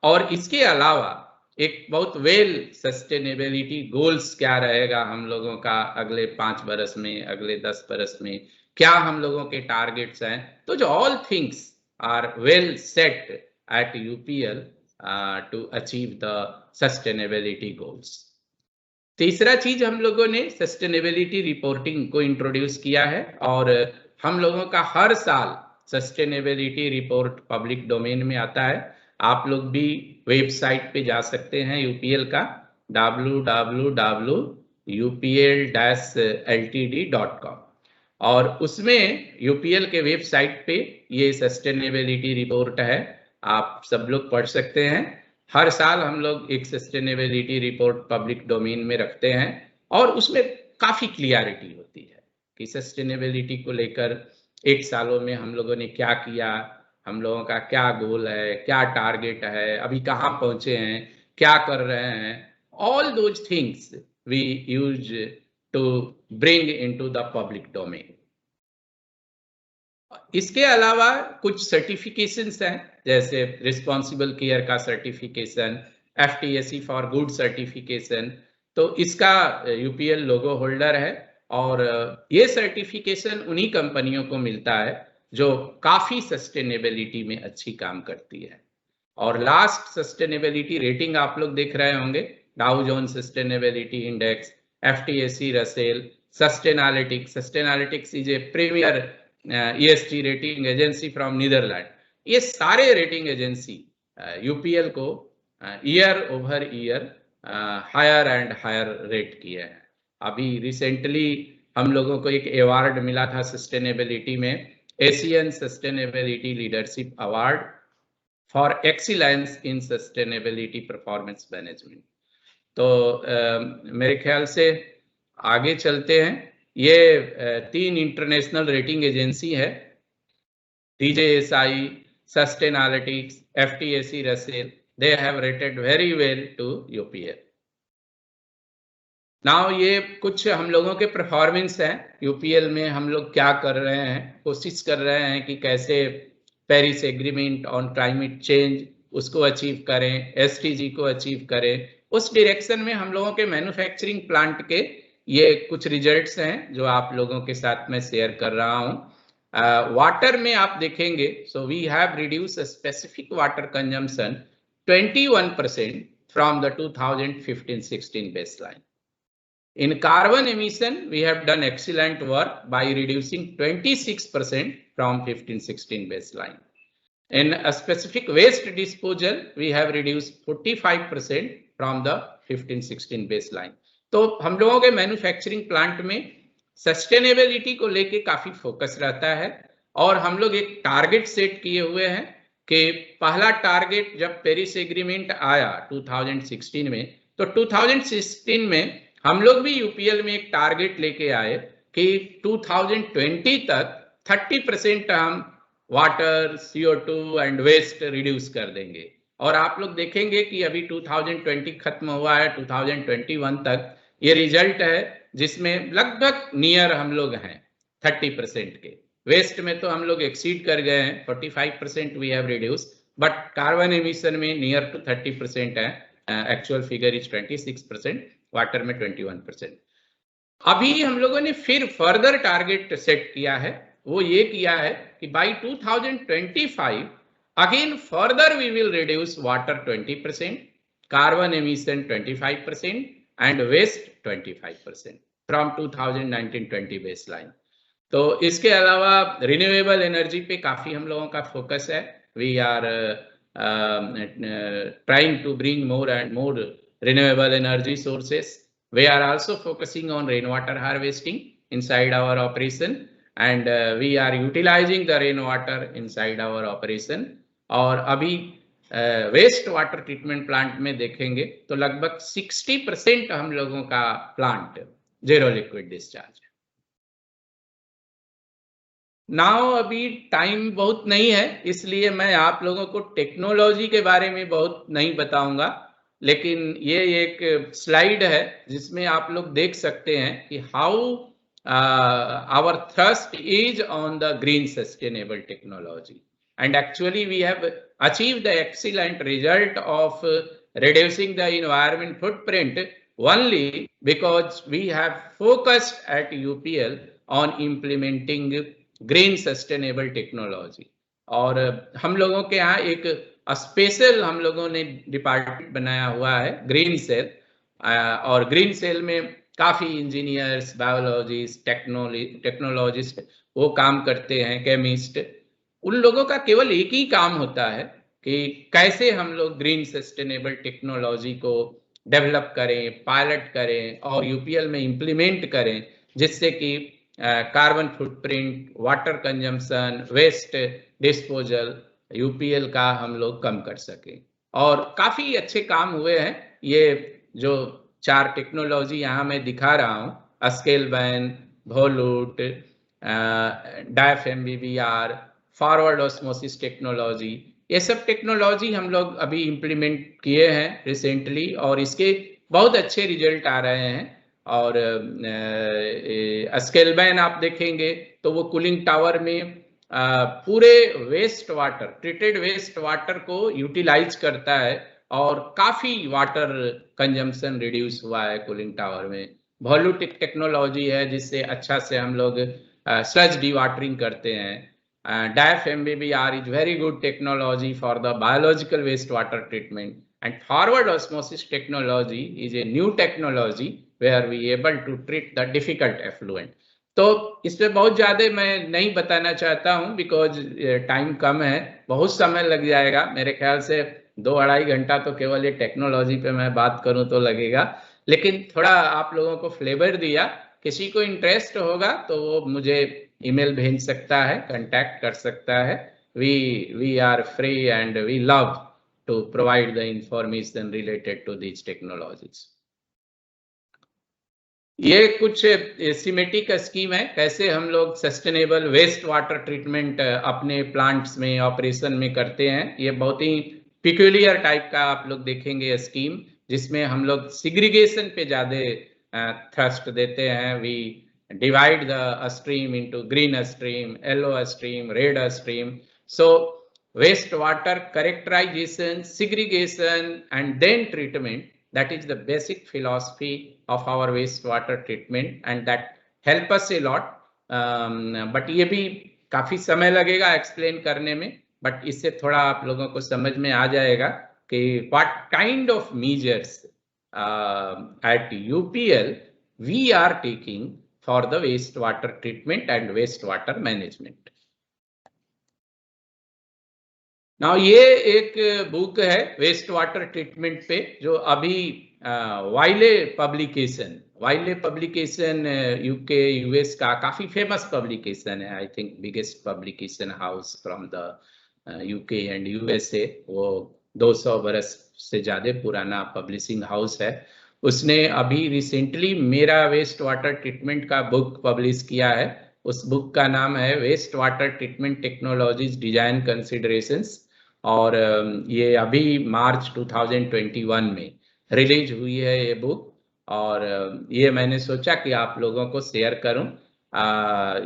और इसके अलावा एक बहुत वेल सस्टेनेबिलिटी गोल्स क्या रहेगा हम लोगों का अगले 5 बरस में, अगले 10 बरस में क्या हम लोगों के टारगेट्स हैं। तो जो all things are well set at UPL to achieve the sustainability goals. तीसरा चीज हम लोगों ने सस्टेनेबिलिटी रिपोर्टिंग को इंट्रोड्यूस किया है और हम लोगों का हर साल सस्टेनेबिलिटी रिपोर्ट पब्लिक डोमेन में आता है। आप लोग भी वेबसाइट पे जा सकते हैं यूपीएल का www.upl-ltd.com और उसमें यूपीएल के वेबसाइट पे ये सस्टेनेबिलिटी रिपोर्ट है, आप सब लोग पढ़ सकते हैं। हर साल हम लोग एक सस्टेनेबिलिटी रिपोर्ट पब्लिक डोमेन में रखते हैं और उसमें काफी क्लियरिटी होती है कि सस्टेनेबिलिटी को लेकर एक सालों में हम लोगों ने क्या किया, हम लोगों का क्या गोल है, क्या टारगेट है, अभी कहाँ पहुंचे हैं, क्या कर रहे हैं। All those things we use to bring into the public domain. इसके अलावा कुछ सर्टिफिकेशंस हैं, जैसे रिस्पॉन्सिबल केयर का certification, FTSE for good certification, तो इसका यूपीएल लोगो होल्डर है और ये सर्टिफिकेशन उन्हीं कंपनियों को मिलता है जो काफी सस्टेनेबिलिटी में अच्छी काम करती है। और लास्ट सस्टेनेबिलिटी रेटिंग आप लोग देख रहे होंगे, Dow Jones sustainability index, FTSE Russell, Sustainalytics is a premier ESG rating agency from Netherland. ये सारे रेटिंग एजेंसी यूपीएल को year over year higher and higher rate किए हैं। अभी रिसेंटली हम लोगों को एक अवार्ड मिला था सस्टेनेबिलिटी में, Asian sustainability leadership award for excellence in sustainability performance management. तो मेरे ख्याल से आगे चलते हैं। ये 3 इंटरनेशनल रेटिंग एजेंसी है, DJSI, Sustainalytics, FTSE Russell, they have rated very well to UPL. Now ये कुछ हम लोगों के परफॉर्मेंस हैं यूपीएल में, हम लोग क्या कर रहे हैं, कोशिश कर रहे हैं कि कैसे Paris agreement on climate change उसको अचीव करें, SDG को अचीव करें। उस डायरेक्शन में हम लोगों के मैन्युफैक्चरिंग प्लांट के ये कुछ रिजल्ट्स हैं जो आप लोगों के साथ मैं शेयर कर रहा हूं। वाटर में आप देखेंगे, so we have reduce specific water consumption 21% from the 2015-16 baseline. In carbon emission, we have done excellent work by reducing 26% from 15-16 baseline. In a specific waste disposal, we have reduced 45% from the 15-16 baseline. तो हम लोगों के manufacturing plant में sustainability को लेके काफी focus रहता है और हम लोग एक टारगेट सेट किए हुए हैं कि पहला टारगेट जब पेरिस एग्रीमेंट आया 2016 में, तो 2016 में हम लोग भी यूपीएल में एक टारगेट लेके आए कि 2020 तक 30% हम water, CO2 and waste reduce कर देंगे। और आप लोग देखेंगे कि अभी 2020 खत्म हुआ है, 2021 तक ये रिजल्ट है जिसमें लगभग नियर हम लोग हैं 30% के। वेस्ट में तो हम लोग एक्सीड कर गए हैं, 45% we have reduce, but carbon emission में नियर टू 30% है, एक्चुअल फिगर इज 26%, वाटर में 21%। अभी हम लोगों ने फिर फर्दर टारगेट सेट किया है, वो ये किया है कि by 2025 again further we will reduce water 20%, carbon emission 25% and waste 25% from 2019-20 baseline. तो इसके अलावा रिन्यूएबल एनर्जी पे काफी हम लोगों का फोकस है। We are trying to bring more and more renewable energy sources. We are also focusing on rainwater harvesting inside our operation and we are utilizing the rainwater inside our operation. और अभी waste water treatment plant में देखेंगे तो लगभग 60% हम लोगों का plant zero liquid discharge है। नाउ अभी टाइम बहुत नहीं है, इसलिए मैं आप लोगों को टेक्नोलॉजी के बारे में बहुत नहीं बताऊंगा, लेकिन ये एक स्लाइड है जिसमें आप लोग देख सकते हैं कि how our thrust is on the green sustainable technology and actually we have achieved the excellent result of reducing the environment footprint only because we have focused at UPL on implementing green sustainable technology। और हम लोगों के यहाँ एक special हम लोगों ने department बनाया हुआ है ग्रीन सेल, और ग्रीन सेल में काफी इंजीनियर्स, बायोलॉजिस्ट, टेक्नोलॉजिस्ट वो काम करते हैं, केमिस्ट। उन लोगों का केवल एक ही काम होता है कि कैसे हम लोग ग्रीन सस्टेनेबल टेक्नोलॉजी को डेवलप करें, पायलट करें और यूपीएल में इंप्लीमेंट करें, जिससे कि carbon footprint, water consumption, waste disposal UPL का हम लोग कम कर सकें। और काफी अच्छे काम हुए हैं। ये जो 4 टेक्नोलॉजी यहाँ मैं दिखा रहा हूँ, अस्केलबैन, वोलूट, डायफएमबीवीआर, फॉरवर्ड ऑस्मोसिस टेक्नोलॉजी, ये सब टेक्नोलॉजी हम लोग अभी इम्प्लीमेंट किए हैं रिसेंटली और इसके बहुत अच्छे रिजल्ट आ रहे हैं। और अस्केलबैन आप देखेंगे तो वो कूलिंग टावर में पूरे waste water, treated waste water को यूटिलाइज करता है और काफी वाटर कंजम्पशन रिड्यूस हुआ है कूलिंग टावर में। वोलूटिक टेक्नोलॉजी है जिससे अच्छा से हम लोग स्लज डिवाटरिंग करते हैं। DAF-MBBR is very good technology for the biological wastewater treatment, and forward osmosis technology is a new technology where we able to treat the difficult effluent. तो इस पे बहुत ज्यादा मैं नहीं बताना चाहता हूँ बिकॉज टाइम कम है, बहुत समय लग जाएगा। मेरे ख्याल से 2-2.5 घंटा तो केवल ये टेक्नोलॉजी पे मैं बात करूँ तो लगेगा, लेकिन थोड़ा आप लोगों को फ्लेवर दिया। किसी को इंटरेस्ट होगा तो वो मुझे ईमेल भेज सकता है, कांटेक्ट कर सकता है। We are free and we love to provide the information related to these technologies. ये कुछ सिस्टेमेटिक स्कीम है कैसे हम लोग सस्टेनेबल वेस्ट वाटर ट्रीटमेंट अपने प्लांट्स में, ऑपरेशन में करते हैं। ये बहुत ही पिक्यूलियर टाइप का आप लोग देखेंगे स्कीम, जिसमें हम लोग सिग्रीगेशन पे ज्यादा थ्रस्ट देते हैं। We divide the stream into green stream, yellow stream, red stream. So wastewater characterization, segregation and then treatment, that is the basic philosophy of our wastewater treatment and that help us a lot. But ये भी काफी समय लगेगा explain करने में, but इससे थोड़ा आप लोगों को समझ में आ जाएगा कि what kind of measures at UPL we are taking for the wastewater treatment and wastewater management. Now ये एक बुक है वेस्ट वाटर ट्रीटमेंट पे जो अभी वाइले पब्लिकेशन यूके यूएस का काफी फेमस पब्लिकेशन है। I think biggest publication house from the UK and USA. वो 200 बरस से ज्यादा पुराना पब्लिशिंग हाउस है। उसने अभी रिसेंटली मेरा वेस्ट वाटर ट्रीटमेंट का बुक पब्लिश किया है। उस बुक का नाम है waste water treatment technologies design considerations और ये अभी मार्च 2021 में रिलीज हुई है ये बुक। और ये मैंने सोचा कि आप लोगों को शेयर करूं।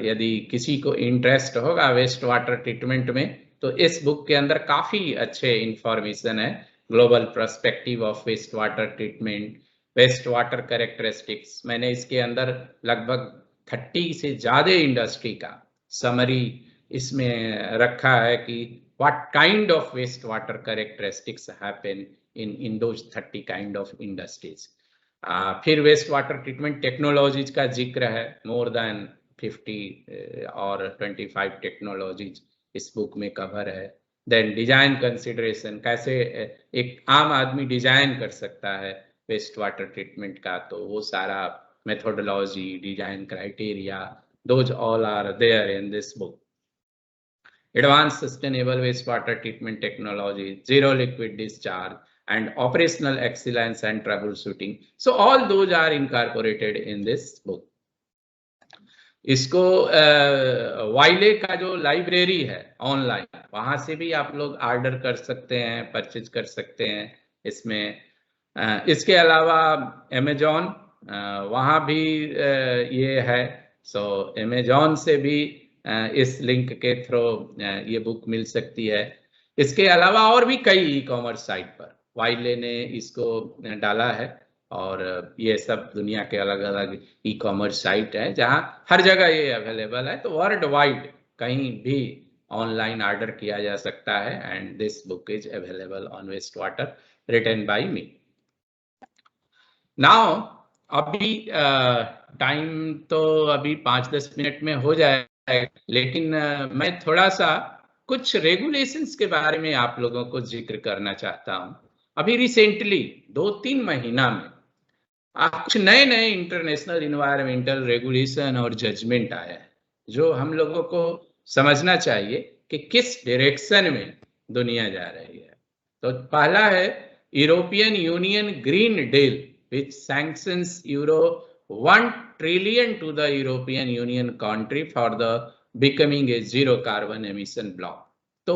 यदि किसी को इंटरेस्ट होगा वेस्ट वाटर ट्रीटमेंट में तो इस बुक के अंदर काफी अच्छे इंफॉर्मेशन है। Global perspective of waste water treatment, waste water characteristics. मैंने इसके अंदर लगभग 30 से ज्यादा इंडस्ट्री का समरी इसमें रखा है कि what kind of waste water characteristics happen in those 30 kind of industries. फिर वेस्ट वाटर ट्रीटमेंट टेक्नोलॉजीज का जिक्र है, मोर देन 50 और 25 टेक्नोलॉजीज इस बुक में कवर है। देन डिजाइन कंसिडरेशन, कैसे एक आम आदमी डिजाइन कर सकता है वेस्ट वाटर ट्रीटमेंट का, तो वो सारा methodology, design criteria, those all are there in this book. Advanced sustainable wastewater treatment technology, zero liquid discharge and operational excellence and troubleshooting. So all those are incorporated in this book. इसको वाइले का जो library है online, वहां से भी आप लोग order कर सकते हैं, परचेज कर सकते हैं इसमें। इसके अलावा अमेजॉन, वहाँ भी ये है। सो अमेजॉन से भी इस लिंक के थ्रू ये बुक मिल सकती है। इसके अलावा और भी कई ई कॉमर्स साइट पर वाइले ने इसको डाला है और ये सब दुनिया के अलग अलग ई कॉमर्स साइट है जहाँ हर जगह ये अवेलेबल है। तो वर्ल्ड वाइड कहीं भी ऑनलाइन ऑर्डर किया जा सकता है। And this book is available on waste water, written by me. Now अभी टाइम तो अभी 5-10 मिनट में हो जाएगा, लेकिन मैं थोड़ा सा कुछ रेगुलेशंस के बारे में आप लोगों को जिक्र करना चाहता हूं। अभी रिसेंटली 2-3 महीना में कुछ नए नए इंटरनेशनल इन्वायरमेंटल रेगुलेशन और जजमेंट आया है, जो हम लोगों को समझना चाहिए कि किस डायरेक्शन में दुनिया जा रही है। तो पहला है European union green deal which sanctions euro 1 trillion to the European Union country for the becoming a zero carbon emission bloc। तो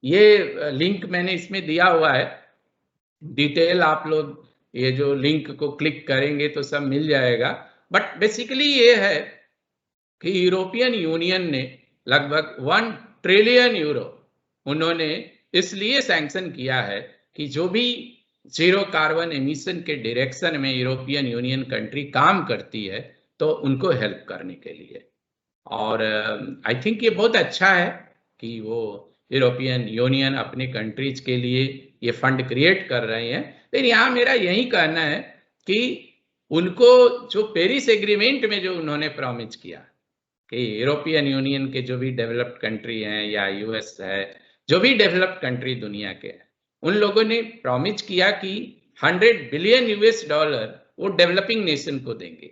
ये लिंक मैंने इसमें दिया हुआ है, डिटेल आप लोग ये जो लिंक को क्लिक करेंगे तो सब मिल जाएगा। बट बेसिकली ये है कि यूरोपियन यूनियन ने लगभग 1 ट्रिलियन यूरो उन्होंने इसलिए सैंक्शन किया है कि जो भी जीरो कार्बन एमिशन के डायरेक्शन में यूरोपियन यूनियन कंट्री काम करती है तो उनको हेल्प करने के लिए। और आई थिंक ये बहुत अच्छा है कि वो यूरोपियन यूनियन अपने कंट्रीज के लिए ये फंड क्रिएट कर रहे हैं। लेकिन यहाँ मेरा यही कहना है कि उनको जो पेरिस एग्रीमेंट में जो उन्होंने प्रॉमिस किया कि यूरोपियन यूनियन के जो भी डेवलप्ड कंट्री हैं या यूएस है, जो भी डेवलप्ड कंट्री दुनिया के हैं, उन लोगों ने प्रॉमिस किया कि 100 बिलियन यूएस डॉलर वो डेवलपिंग नेशन को देंगे,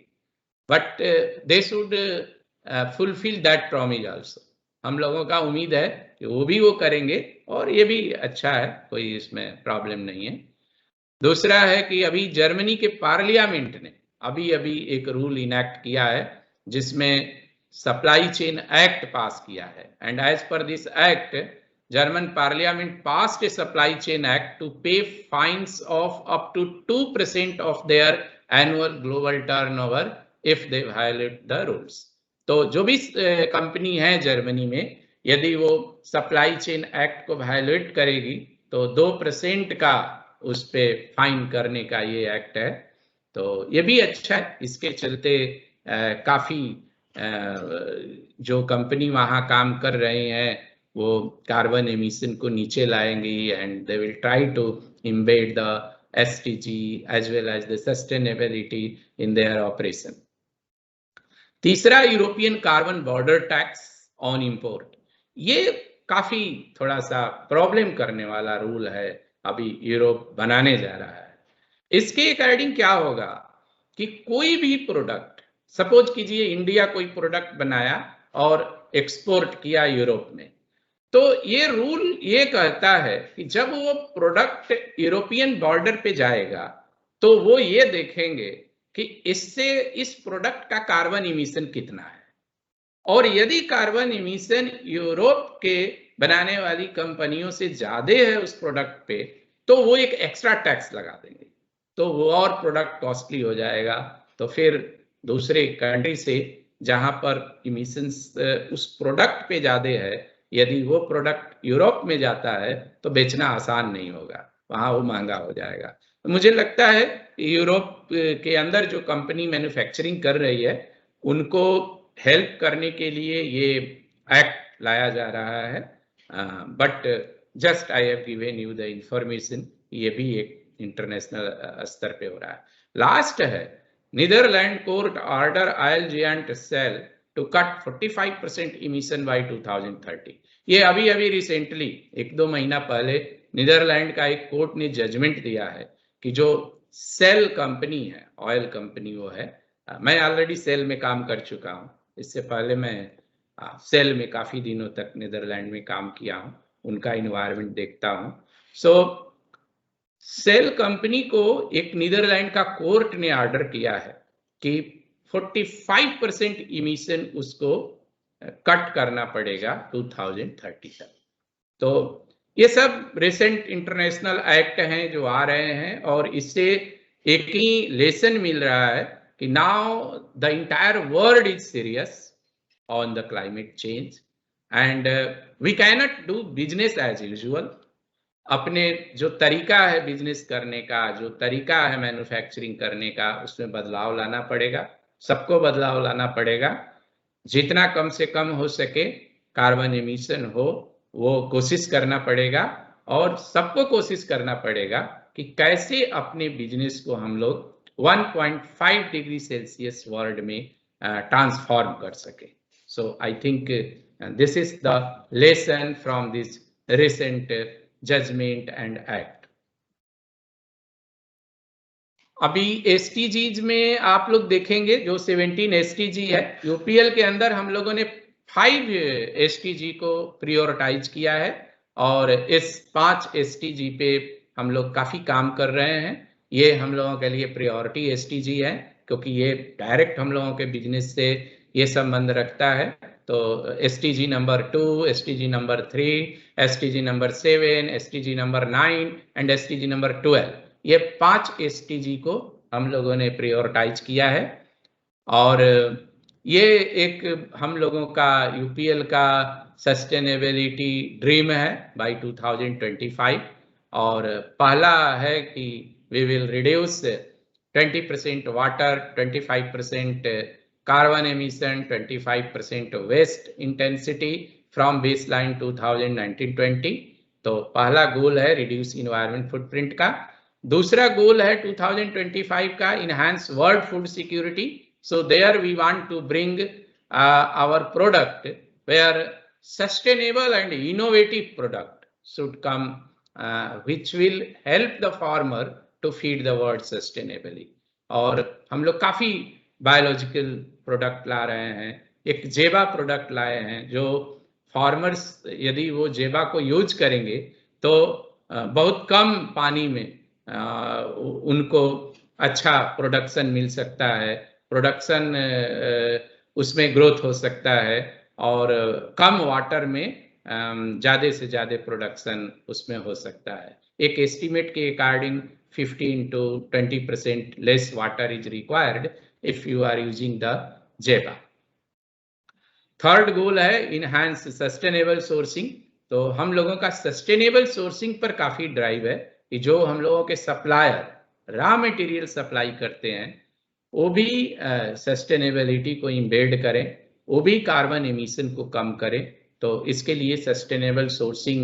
but they should fulfil that promise also. हम लोगों का उम्मीद है कि वो भी वो करेंगे और ये भी अच्छा है, कोई इसमें प्रॉब्लम नहीं है। दूसरा है कि अभी जर्मनी के पार्लियामेंट ने अभी एक रूल इनैक्ट किया है जिसमें सप्लाई चेन एक्ट पास किया है, and as per this act German parliament passed a supply chain act to pay fines of up to 2% of their annual global turnover if they violate the rules। तो जो भी company है Germany में, यदि वो supply chain act को violet करेगी तो 2% का उस पे फाइन करने का ये एक्ट है। तो ये भी अच्छा है, इसके चलते काफी जो कंपनी वहां काम कर रहे हैं वो कार्बन एमिशन को नीचे लाएंगी, and they will try to embed the SDG as well as the sustainability in their operation. तीसरा, European carbon border tax on import. ये काफी थोड़ा सा प्रॉब्लम करने वाला रूल है, अभी यूरोप बनाने जा रहा है। इसके अकॉर्डिंग क्या होगा कि कोई भी प्रोडक्ट, सपोज कीजिए इंडिया कोई प्रोडक्ट बनाया और एक्सपोर्ट किया यूरोप में, तो ये रूल ये कहता है कि जब वो प्रोडक्ट यूरोपियन बॉर्डर पे जाएगा तो वो ये देखेंगे कि इससे इस प्रोडक्ट का कार्बन इमिशन कितना है, और यदि कार्बन इमिशन यूरोप के बनाने वाली कंपनियों से ज्यादा है उस प्रोडक्ट पे, तो वो एक एक्स्ट्रा टैक्स लगा देंगे, तो वो और प्रोडक्ट कॉस्टली हो जाएगा। तो फिर दूसरे कंट्री से जहां पर इमिशंस उस प्रोडक्ट पे ज्यादा है, यदि वो प्रोडक्ट यूरोप में जाता है तो बेचना आसान नहीं होगा, वहां वो महंगा हो जाएगा। तो मुझे लगता है यूरोप के अंदर जो कंपनी मैन्युफैक्चरिंग कर रही है उनको हेल्प करने के लिए ये एक्ट लाया जा रहा है। But just I have given you the information, ये भी एक इंटरनेशनल स्तर पे हो रहा है। लास्ट है Netherland court order oil giant Shell to cut 45% emission by 2030। ये अभी रिसेंटली 1-2 महीना पहले नीदरलैंड का एक कोर्ट ने जजमेंट दिया है कि जो सेल कंपनी है, ऑयल कंपनी वो है, मैं ऑलरेडी सेल में काम कर चुका हूँ, इससे पहले मैं सेल में काफी दिनों तक नीदरलैंड में काम किया हूँ, उनका इन्वायरमेंट देखता हूँ। सो सेल कंपनी को एक नीदरलैंड का कोर्ट ने ऑर्डर किया है कि 45% इमिशन उसको कट करना पड़ेगा 2030 तक। तो ये सब रिसेंट इंटरनेशनल एक्ट हैं जो आ रहे हैं, और इससे एक ही लेसन मिल रहा है कि now the entire world is serious on the climate change and we cannot do business as usual. अपने जो तरीका है बिजनेस करने का, जो तरीका है मैन्युफैक्चरिंग करने का, उसमें बदलाव लाना पड़ेगा, सबको बदलाव लाना पड़ेगा। जितना कम से कम हो सके कार्बन एमिशन हो वो कोशिश करना पड़ेगा, और सबको कोशिश करना पड़ेगा कि कैसे अपने बिजनेस को हम लोग 1.5 डिग्री सेल्सियस वर्ल्ड में ट्रांसफॉर्म कर सके. So I think this is the lesson from this recent judgment and act. अभी एसटीजीज में आप लोग देखेंगे जो 17 एसटीजी है, यूपीएल के अंदर हम लोगों ने 5 एसटीजी को प्रियोरिटाइज किया है और इस 5 एसटीजी पे हम लोग काफी काम कर रहे हैं. ये हम लोगों के लिए प्रायोरिटी एसटीजी है क्योंकि ये डायरेक्ट हम लोगों के बिजनेस से ये संबंध रखता है. तो STG number 2, STG number 3, STG number 7, STG number 9 and STG number 12, ये 5 एसटीजी को हम लोगों ने प्रायोरिटाइज किया है. और ये एक हम लोगों का यूपीएल का सस्टेनेबिलिटी ड्रीम है बाय 2025. और पहला है कि we will reduce 20% water, 25% carbon emission, 25% waste intensity from baseline 2019-20. तो पहला गोल है रिड्यूस इन्वायरमेंट फुटप्रिंट का. दूसरा गोल है 2025 का enhance world food security. So there we want to bring our product where sustainable and innovative product should come which will help the farmer to feed the world sustainably. और हम लोग काफी biological product ला रहे हैं. एक जेबा product लाए हैं जो फार्मर्स यदि वो जेबा को यूज करेंगे तो बहुत कम पानी में उनको अच्छा प्रोडक्शन मिल सकता है, प्रोडक्शन उसमें ग्रोथ हो सकता है और कम वाटर में ज्यादा से ज्यादा प्रोडक्शन उसमें हो सकता है. एक एस्टिमेट के according 15 to 20% less water is required if you are using the Zeba. Third goal है इनहांस सस्टेनेबल सोर्सिंग. तो हम लोगों का सस्टेनेबल सोर्सिंग पर काफी ड्राइव है कि जो हम लोगों के सप्लायर रॉ मटेरियल सप्लाई करते हैं वो भी सस्टेनेबिलिटी को इम्बेड करें, वो भी कार्बन एमिशन को कम करें. तो इसके लिए सस्टेनेबल सोर्सिंग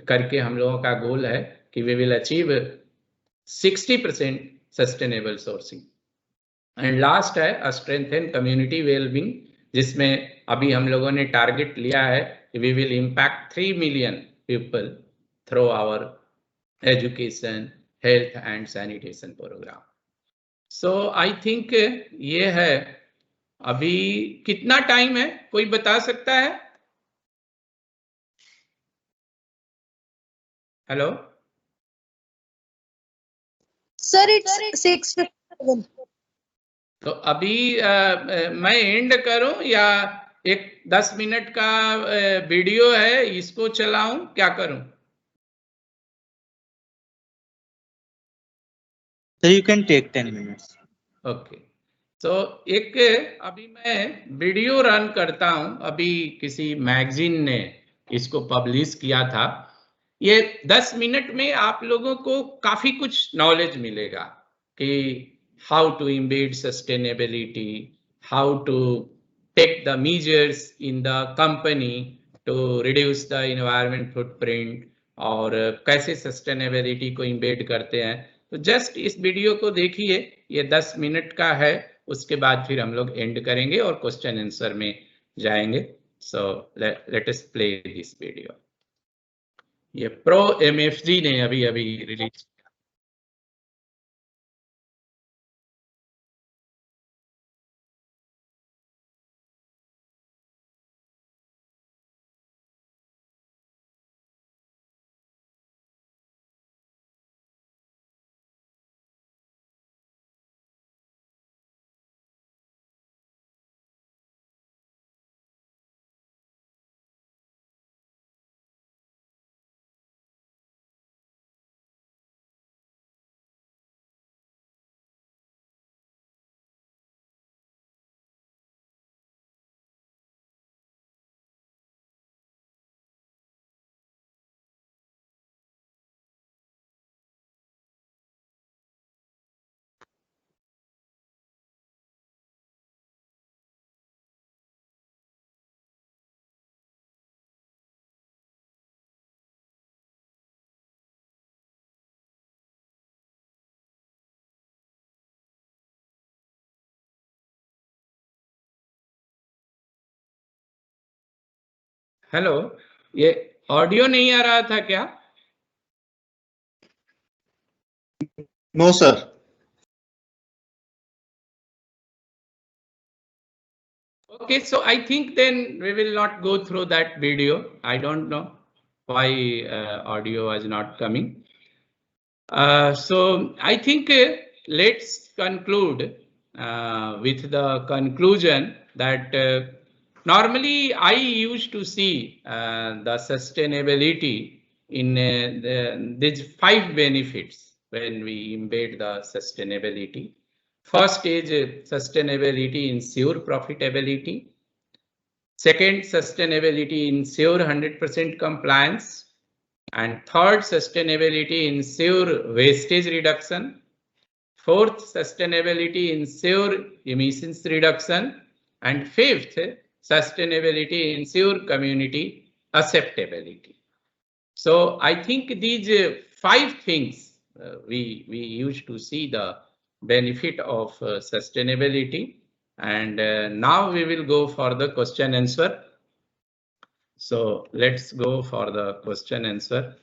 करके हम लोगों का गोल है कि we will achieve 60% sustainable sourcing. And last है स्ट्रेंथन कम्युनिटी वेलबींग, जिसमें अभी हम लोगों ने टारगेट लिया है कि we will impact 3 million people through our education, health and sanitation programme. So I think ये है. अभी कितना टाइम है कोई बता सकता है? Hello sir, it's 6:57. तो अभी मैं एंड करूं या एक 10 मिनट का वीडियो है इसको चलाऊं, क्या करूं? So you can take 10 minutes. Okay. तो एक अभी मैं वीडियो रन करता हूं. अभी किसी मैगजीन ने इसको पब्लिश किया था. ये 10 मिनट में आप लोगों को काफी कुछ नॉलेज मिलेगा कि how to embed sustainability, how to take the measures in the company to reduce the environment footprint और कैसे sustainability को embed करते हैं. तो जस्ट इस वीडियो को देखिए, ये 10 मिनट का है. उसके बाद फिर हम लोग एंड करेंगे और क्वेश्चन आंसर में जाएंगे. So let us play this video. ये प्रो एमएफजी ने अभी रिलीज हेलो, ये ऑडियो नहीं आ रहा था क्या? No, sir. Okay, so I think then we will not go through that video. I don't know why audio was not coming. So I think let's conclude with the conclusion that normally I used to see the sustainability in these 5 benefits when we embed the sustainability. First is sustainability ensure profitability. Second, sustainability ensure 100% compliance. And third, sustainability ensure wastage reduction. Fourth, sustainability ensure emissions reduction. And fifth, sustainability ensure community acceptability. So I think these 5 things we used to see the benefit of sustainability. And now we will go for the question answer. So let's go for the question answer.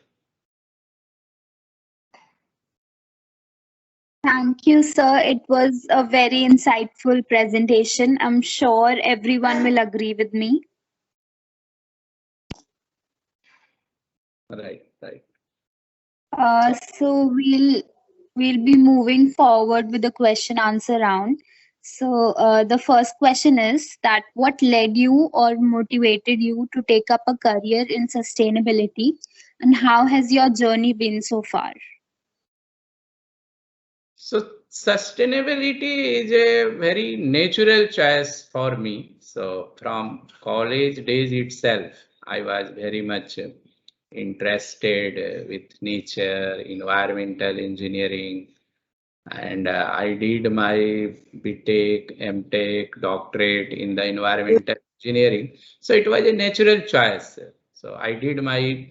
Thank you, sir. It was a very insightful presentation. I'm sure everyone will agree with me. Right. So we'll be moving forward with the question answer round. So the first question is that what led you or motivated you to take up a career in sustainability, and how has your journey been so far? So sustainability is a very natural choice for me. So from college days itself, I was very much interested with nature, environmental engineering, and I did my BTech, MTech, doctorate in the environmental engineering. So it was a natural choice. So I did my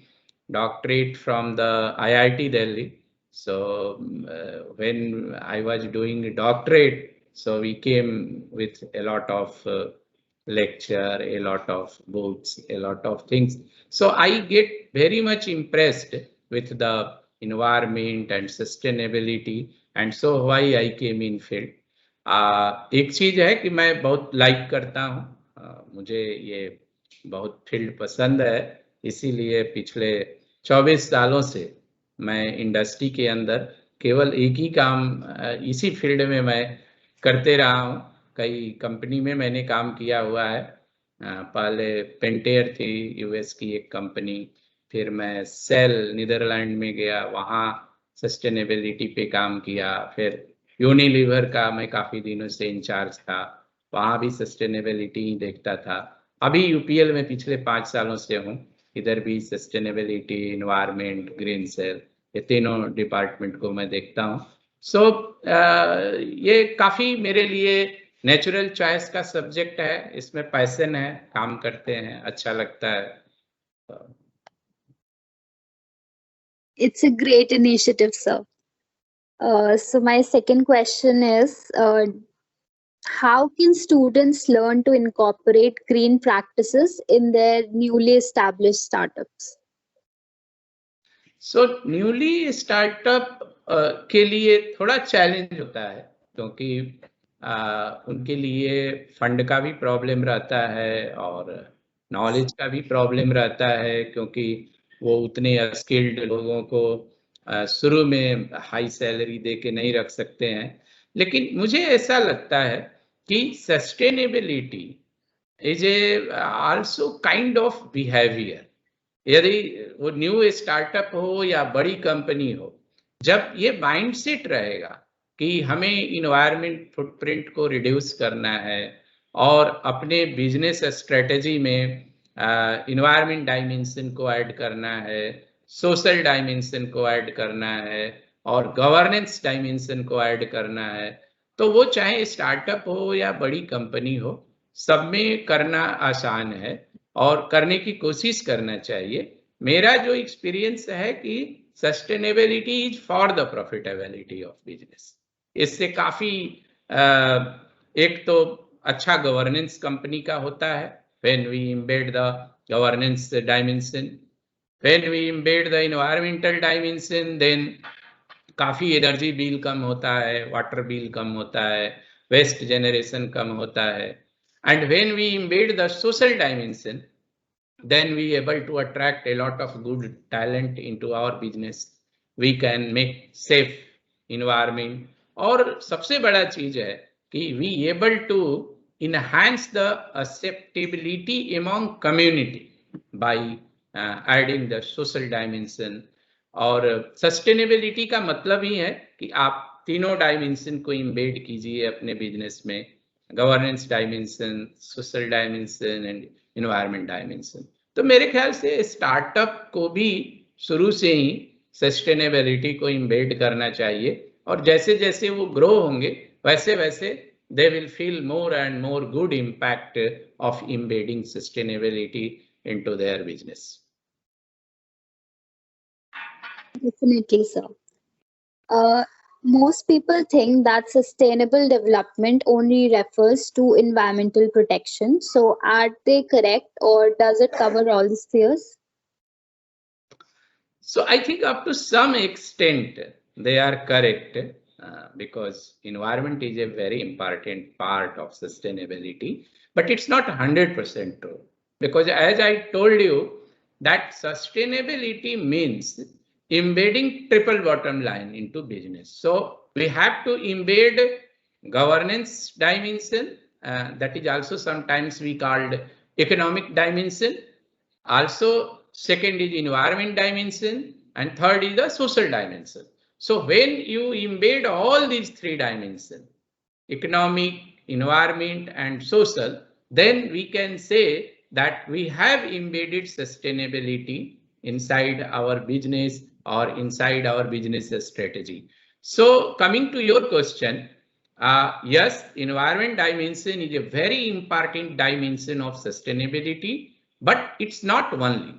doctorate from the IIT Delhi. So when I was doing doctorate, so we came with a lot of lecture, a lot of books, a lot of things. So I get very much impressed with the environment and sustainability, and so why I came in field. एक चीज है कि मैं बहुत like करता हूँ, मुझे ये बहुत फील्ड पसंद है, इसीलिए पिछले 24 सालों से मैं इंडस्ट्री के अंदर केवल एक ही काम इसी फील्ड में मैं करते रहा हूँ। कई कंपनी में मैंने काम किया हुआ है। पहले पेंटेयर थी यूएस की एक कंपनी, फिर मैं सेल नीदरलैंड में गया, वहाँ सस्टेनेबिलिटी पे काम किया। फिर यूनिलीवर का मैं काफ़ी दिनों से इंचार्ज था, वहाँ भी सस्टेनेबिलिटी ही देखता था। अभी यूपीएल में पिछले 5 सालों से हूँ, इधर भी सस्टेनेबिलिटी, इन्वायरमेंट, ग्रीन सेल, ये तीनों डिपार्टमेंट को मैं देखता हूँ। सो ये काफ़ी मेरे लिए नेचुरल चॉइस का सब्जेक्ट है, इसमें पैशन है, काम करते हैं, अच्छा लगता है। It's a great initiative, sir. So my second question is, how can students learn to incorporate green practices in their newly established startups? So newly startup के लिए थोड़ा चैलेंज होता है, क्योंकि उनके लिए फंड का भी प्रॉब्लम रहता है और नॉलेज का भी प्रॉब्लम रहता है, क्योंकि वो उतने स्किल्ड लोगों को शुरू में हाई सैलरी दे के नहीं रख सकते हैं। लेकिन मुझे ऐसा लगता है कि sustainability is a also kind of behaviour. यदि वो न्यू स्टार्टअप हो या बड़ी कंपनी हो, जब ये माइंडसेट रहेगा कि हमें इन्वायरमेंट फुटप्रिंट को रिड्यूस करना है और अपने बिजनेस स्ट्रेटेजी में इन्वायरमेंट डायमेंशन को ऐड करना है, सोशल डायमेंशन को ऐड करना है और गवर्नेंस डायमेंशन को ऐड करना है, तो वो चाहे स्टार्टअप हो या बड़ी कंपनी हो, सब में करना आसान है और करने की कोशिश करना चाहिए। मेरा जो एक्सपीरियंस है कि sustainability is for the profitability of business. इससे काफी एक तो अच्छा गवर्नेंस कंपनी का होता है, when we embed the governance dimension. When we embed the environmental dimension, then काफी एनर्जी बिल कम होता है, वाटर बिल कम होता है, वेस्ट जनरेशन कम होता है. And when we embed the social dimension, then we able to attract a lot of good talent into our business. We can make safe environment. और सबसे बड़ा चीज है कि we able to enhance the acceptability among community by adding the social dimension. और sustainability का मतलब ही है कि आप तीनों डायमेंशन को इम्बेड कीजिए अपने बिजनेस में, governance dimension, social dimension and environment dimension. तो मेरे ख्याल से स्टार्टअप को भी शुरू से ही सस्टेनेबिलिटी को इम्बेड करना चाहिए, और जैसे जैसे वो ग्रो होंगे वैसे वैसे they will feel more and more good impact of embedding sustainability into their business. Definitely, sir. Most people think that sustainable development only refers to environmental protection. So, are they correct, or does it cover all the spheres? So, I think up to some extent they are correct, because environment is a very important part of sustainability, but it's not 100% true. Because as I told you, that sustainability means embedding triple bottom line into business. So we have to embed governance dimension, that is also sometimes we called economic dimension. Also, second is environment dimension, and third is the social dimension. So when you embed all these three dimensions, economic, environment, and social, then we can say that we have embedded sustainability inside our business or inside our business strategy. So coming to your question, yes, environment dimension is a very important dimension of sustainability, but it's not only.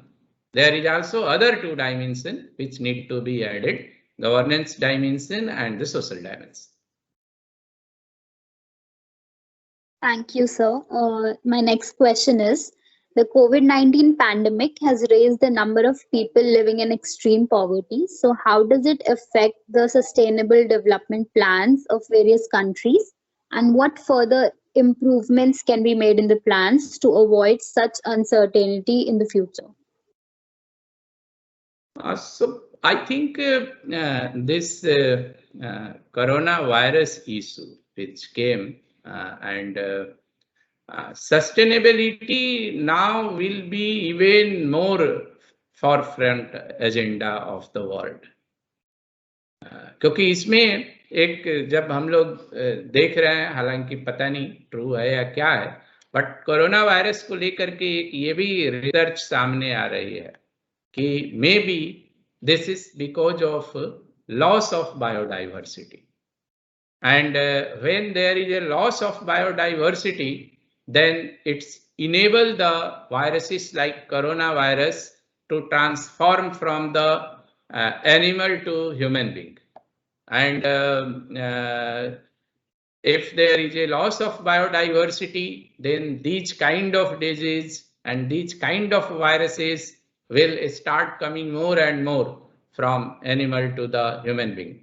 There is also other two dimensions which need to be added, governance dimension and the social dimension. Thank you, sir. My next question is, the COVID-19 pandemic has raised the number of people living in extreme poverty. So how does it affect the sustainable development plans of various countries? And what further improvements can be made in the plans to avoid such uncertainty in the future? So I think this coronavirus issue which came and sustainability now will be even more forefront agenda of the world. क्योंकि इसमें एक जब हम लोग देख रहे हैं, हालांकि पता नहीं ट्रू है या क्या है, बट कोरोना वायरस को लेकर के एक ये भी रिसर्च सामने आ रही है कि may be this is because of loss of biodiversity. And when there is a loss of biodiversity, then it's enable the viruses like coronavirus to transform from the animal to human being. And if there is a loss of biodiversity, then these kind of disease and these kind of viruses will start coming more and more from animal to the human being.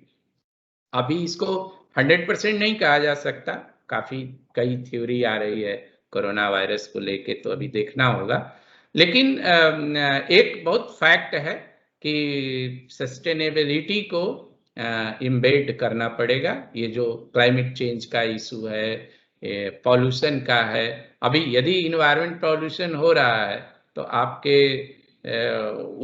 अभी इसको 100% नहीं कहा जा सकता, काफी कई theory आ रही है कोरोना वायरस को लेके, तो अभी देखना होगा. लेकिन एक बहुत फैक्ट है कि सस्टेनेबिलिटी को इम्बेड करना पड़ेगा. ये जो क्लाइमेट चेंज का इशू है, पॉल्यूशन का है, अभी यदि इन्वायरमेंट पॉल्यूशन हो रहा है तो आपके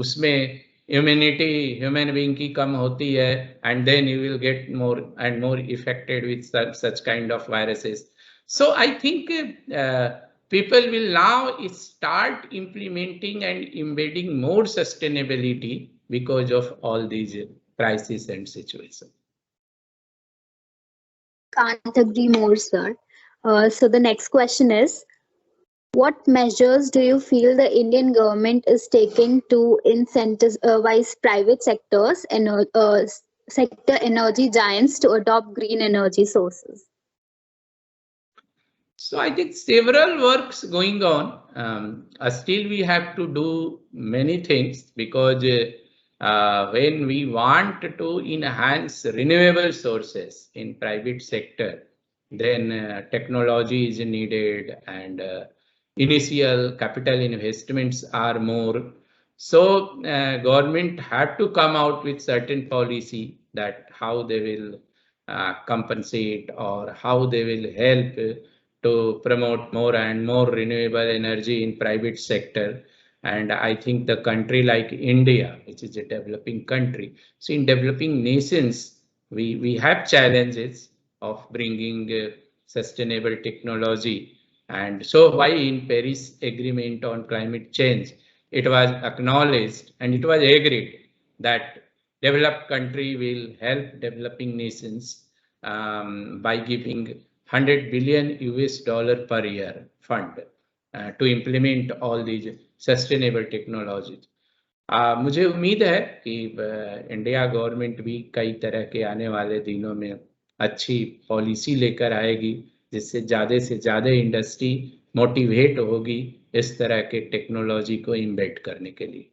उसमें immunity human being की कम होती है, and then you will get more and more affected with such kind of viruses. So I think people will now start implementing and embedding more sustainability because of all these crises and situations. Can't agree more, sir. So the next question is, what measures do you feel the Indian government is taking to incentivize private sectors and energy giants to adopt green energy sources? So I think several works going on. Still we have to do many things, because when we want to enhance renewable sources in private sector, then technology is needed, and initial capital investments are more. So government had to come out with certain policy that how they will compensate, or how they will help to promote more and more renewable energy in private sector. And I think the country like India, which is a developing country, so in developing nations, we have challenges of bringing sustainable technology. And so why in Paris Agreement on climate change, it was acknowledged and it was agreed that developed country will help developing nations by giving 100 billion US dollar per year fund to implement all these sustainable technologies. मुझे उम्मीद है कि India government भी कई तरह के आने वाले दिनों में अच्छी पॉलिसी लेकर आएगी, जिससे से ज़्यादा इंडस्ट्री मोटिवेट होगी इस तरह के टेक्नोलॉजी को इम्बेड करने के लिए।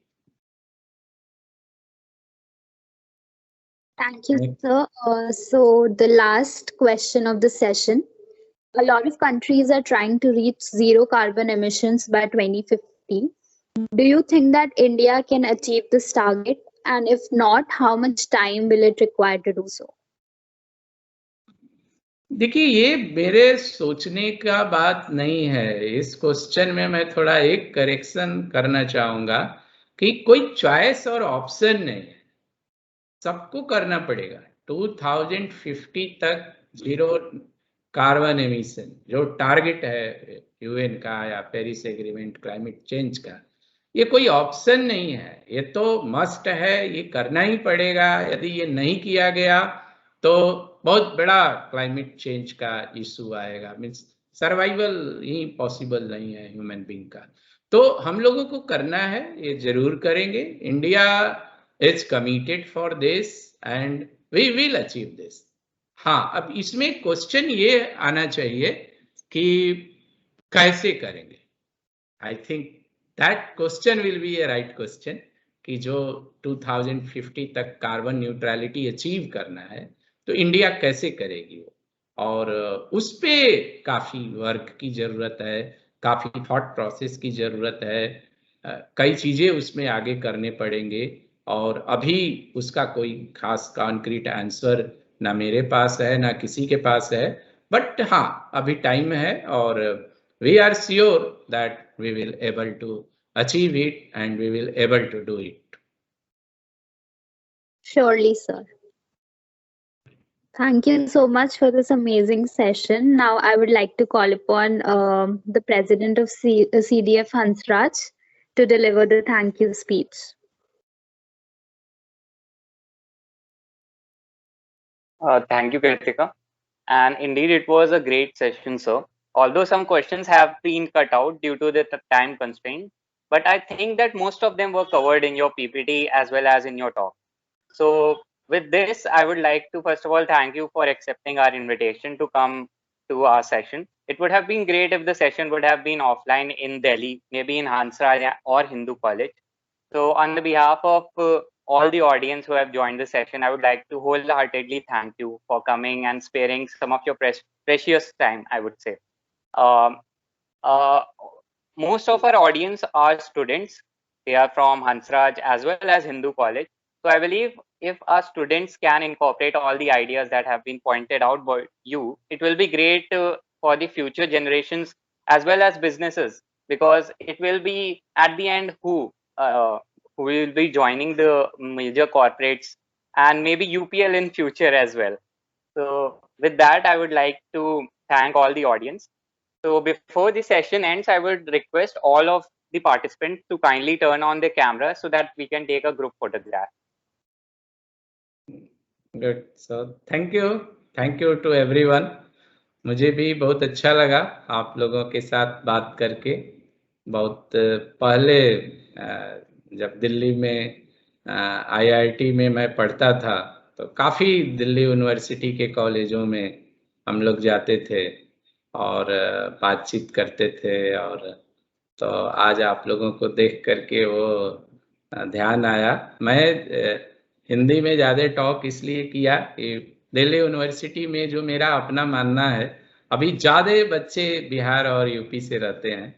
Thank you, sir. So the last question of the session. A lot of countries are trying to reach zero carbon emissions by 2050. Do you think that India can achieve this target? And if not, how much time will it require to do so? देखिए, ये मेरे सोचने का बात नहीं है। इस question में मैं थोड़ा एक करेक्शन करना चाहूंगा कि कोई चॉइस और ऑप्शन नहीं है, सबको करना पड़ेगा। 2050 तक जीरो कार्बन एमिशन जो टारगेट है यूएन का या पेरिस एग्रीमेंट क्लाइमेट चेंज का, ये कोई ऑप्शन नहीं है, ये तो मस्ट है, ये करना ही पड़ेगा। यदि ये नहीं किया गया तो बहुत बड़ा क्लाइमेट चेंज का इशू आएगा, मीन्स सर्वाइवल ही पॉसिबल नहीं है ह्यूमन बीइंग का। तो हम लोगों को करना है, ये जरूर करेंगे। India is committed for this and we will achieve this. हाँ, अब इसमें क्वेश्चन ये आना चाहिए कि कैसे करेंगे। I think that question will be A right question कि जो 2050 तक कार्बन न्यूट्रलिटी अचीव करना है तो इंडिया कैसे करेगी, और उस पे काफी वर्क की जरूरत है, काफी थॉट प्रोसेस की जरूरत है, कई चीजें उसमें आगे करने पड़ेंगे। और अभी उसका कोई खास कॉन्क्रीट आंसर ना मेरे पास है ना किसी के पास है, बट हाँ, अभी टाइम है और we are sure that we will able to achieve it and we will able to do it. Surely, sir. Thank you so much for this amazing session. Now I would like to call upon the president of CDF, Hansraj, to deliver the thank you speech. Thank you, Kritika. And indeed, it was a great session, sir. Although some questions have been cut out due to the time constraint, but I think that most of them were covered in your PPT as well as in your talk. So with this, I would like to first of all thank you for accepting our invitation to come to our session. It would have been great if the session would have been offline in Delhi, maybe in Hansraj or Hindu College. So on the behalf of all the audience who have joined the session, I would like to wholeheartedly thank you for coming and sparing some of your precious time, I would say. Most of our audience are students. They are from Hansraj as well as Hindu College. So I believe if our students can incorporate all the ideas that have been pointed out by you, it will be great for the future generations as well as businesses, because it will be at the end who will be joining the major corporates and maybe UPL in future as well. So with that, I would like to thank all the audience. So before the session ends, I would request all of the participants to kindly turn on the camera so that we can take a group photograph. Good. So thank you to everyone. मुझे भी बहुत अच्छा लगा आप लोगों के साथ बात करके। बहुत पहले जब दिल्ली में IIT में मैं पढ़ता था तो काफ़ी दिल्ली यूनिवर्सिटी के कॉलेजों में हम लोग जाते थे, और बातचीत करते थे। और तो आज आप लोगों को देख करके वो ध्यान आया। मैं हिंदी में ज़्यादा टॉक इसलिए किया कि दिल्ली यूनिवर्सिटी में जो मेरा अपना मानना है, अभी ज़्यादा बच्चे बिहार और यूपी से रहते हैं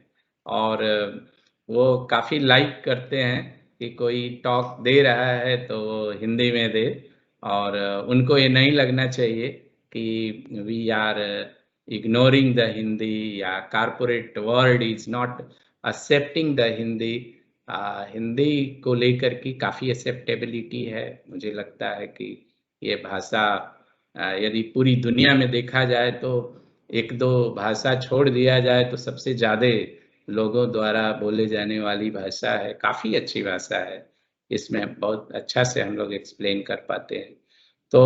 और वो काफ़ी लाइक करते हैं कि कोई टॉक दे रहा है तो वो हिंदी में दे, और उनको ये नहीं लगना चाहिए कि we are ignoring the Hindi या corporate world is not accepting the Hindi। Hindi को लेकर की काफ़ी एक्सेप्टेबिलिटी है। मुझे लगता है कि ये भाषा यदि पूरी दुनिया में देखा जाए तो एक दो भाषा छोड़ दिया जाए तो सबसे ज़्यादा लोगों द्वारा बोले जाने वाली भाषा है। काफ़ी अच्छी भाषा है, इसमें बहुत अच्छा से हम लोग एक्सप्लेन कर पाते हैं। तो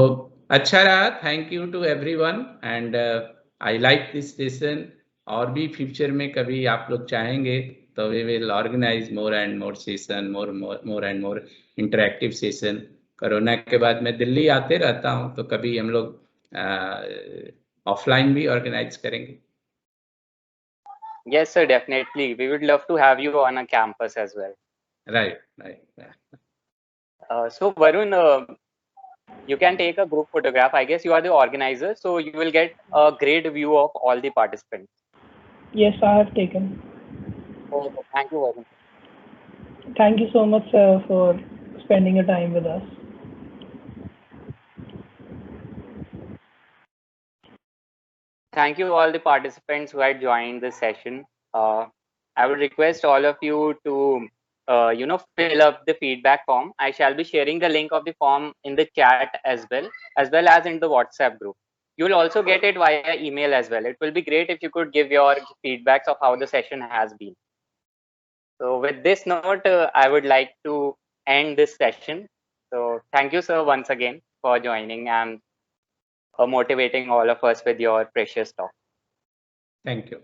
अच्छा रहा। Thank you to everyone and I like this session. और भी फ्यूचर में कभी आप लोग चाहेंगे तो we will organise more and more session, more and more interactive session. Corona के बाद मैं दिल्ली आते रहता हूँ, तो कभी हम लोग ऑफलाइन भी ऑर्गेनाइज करेंगे। Yes, sir, definitely. We would love to have you on a campus as well. Right. So Varun, you can take a group photograph. I guess you are the organizer, so you will get a great view of all the participants. Yes, I have taken. Okay, thank you, Varun. Thank you so much, sir, for spending your time with us. Thank you all the participants who had joined this session. I would request all of you to fill up the feedback form. I shall be sharing the link of the form in the chat as well as in the WhatsApp group. You will also get it via email as well. It will be great if you could give your feedbacks of how the session has been. So with this note, I would like to end this session. So thank you, sir, once again for joining and motivating all of us with your precious talk. Thank you.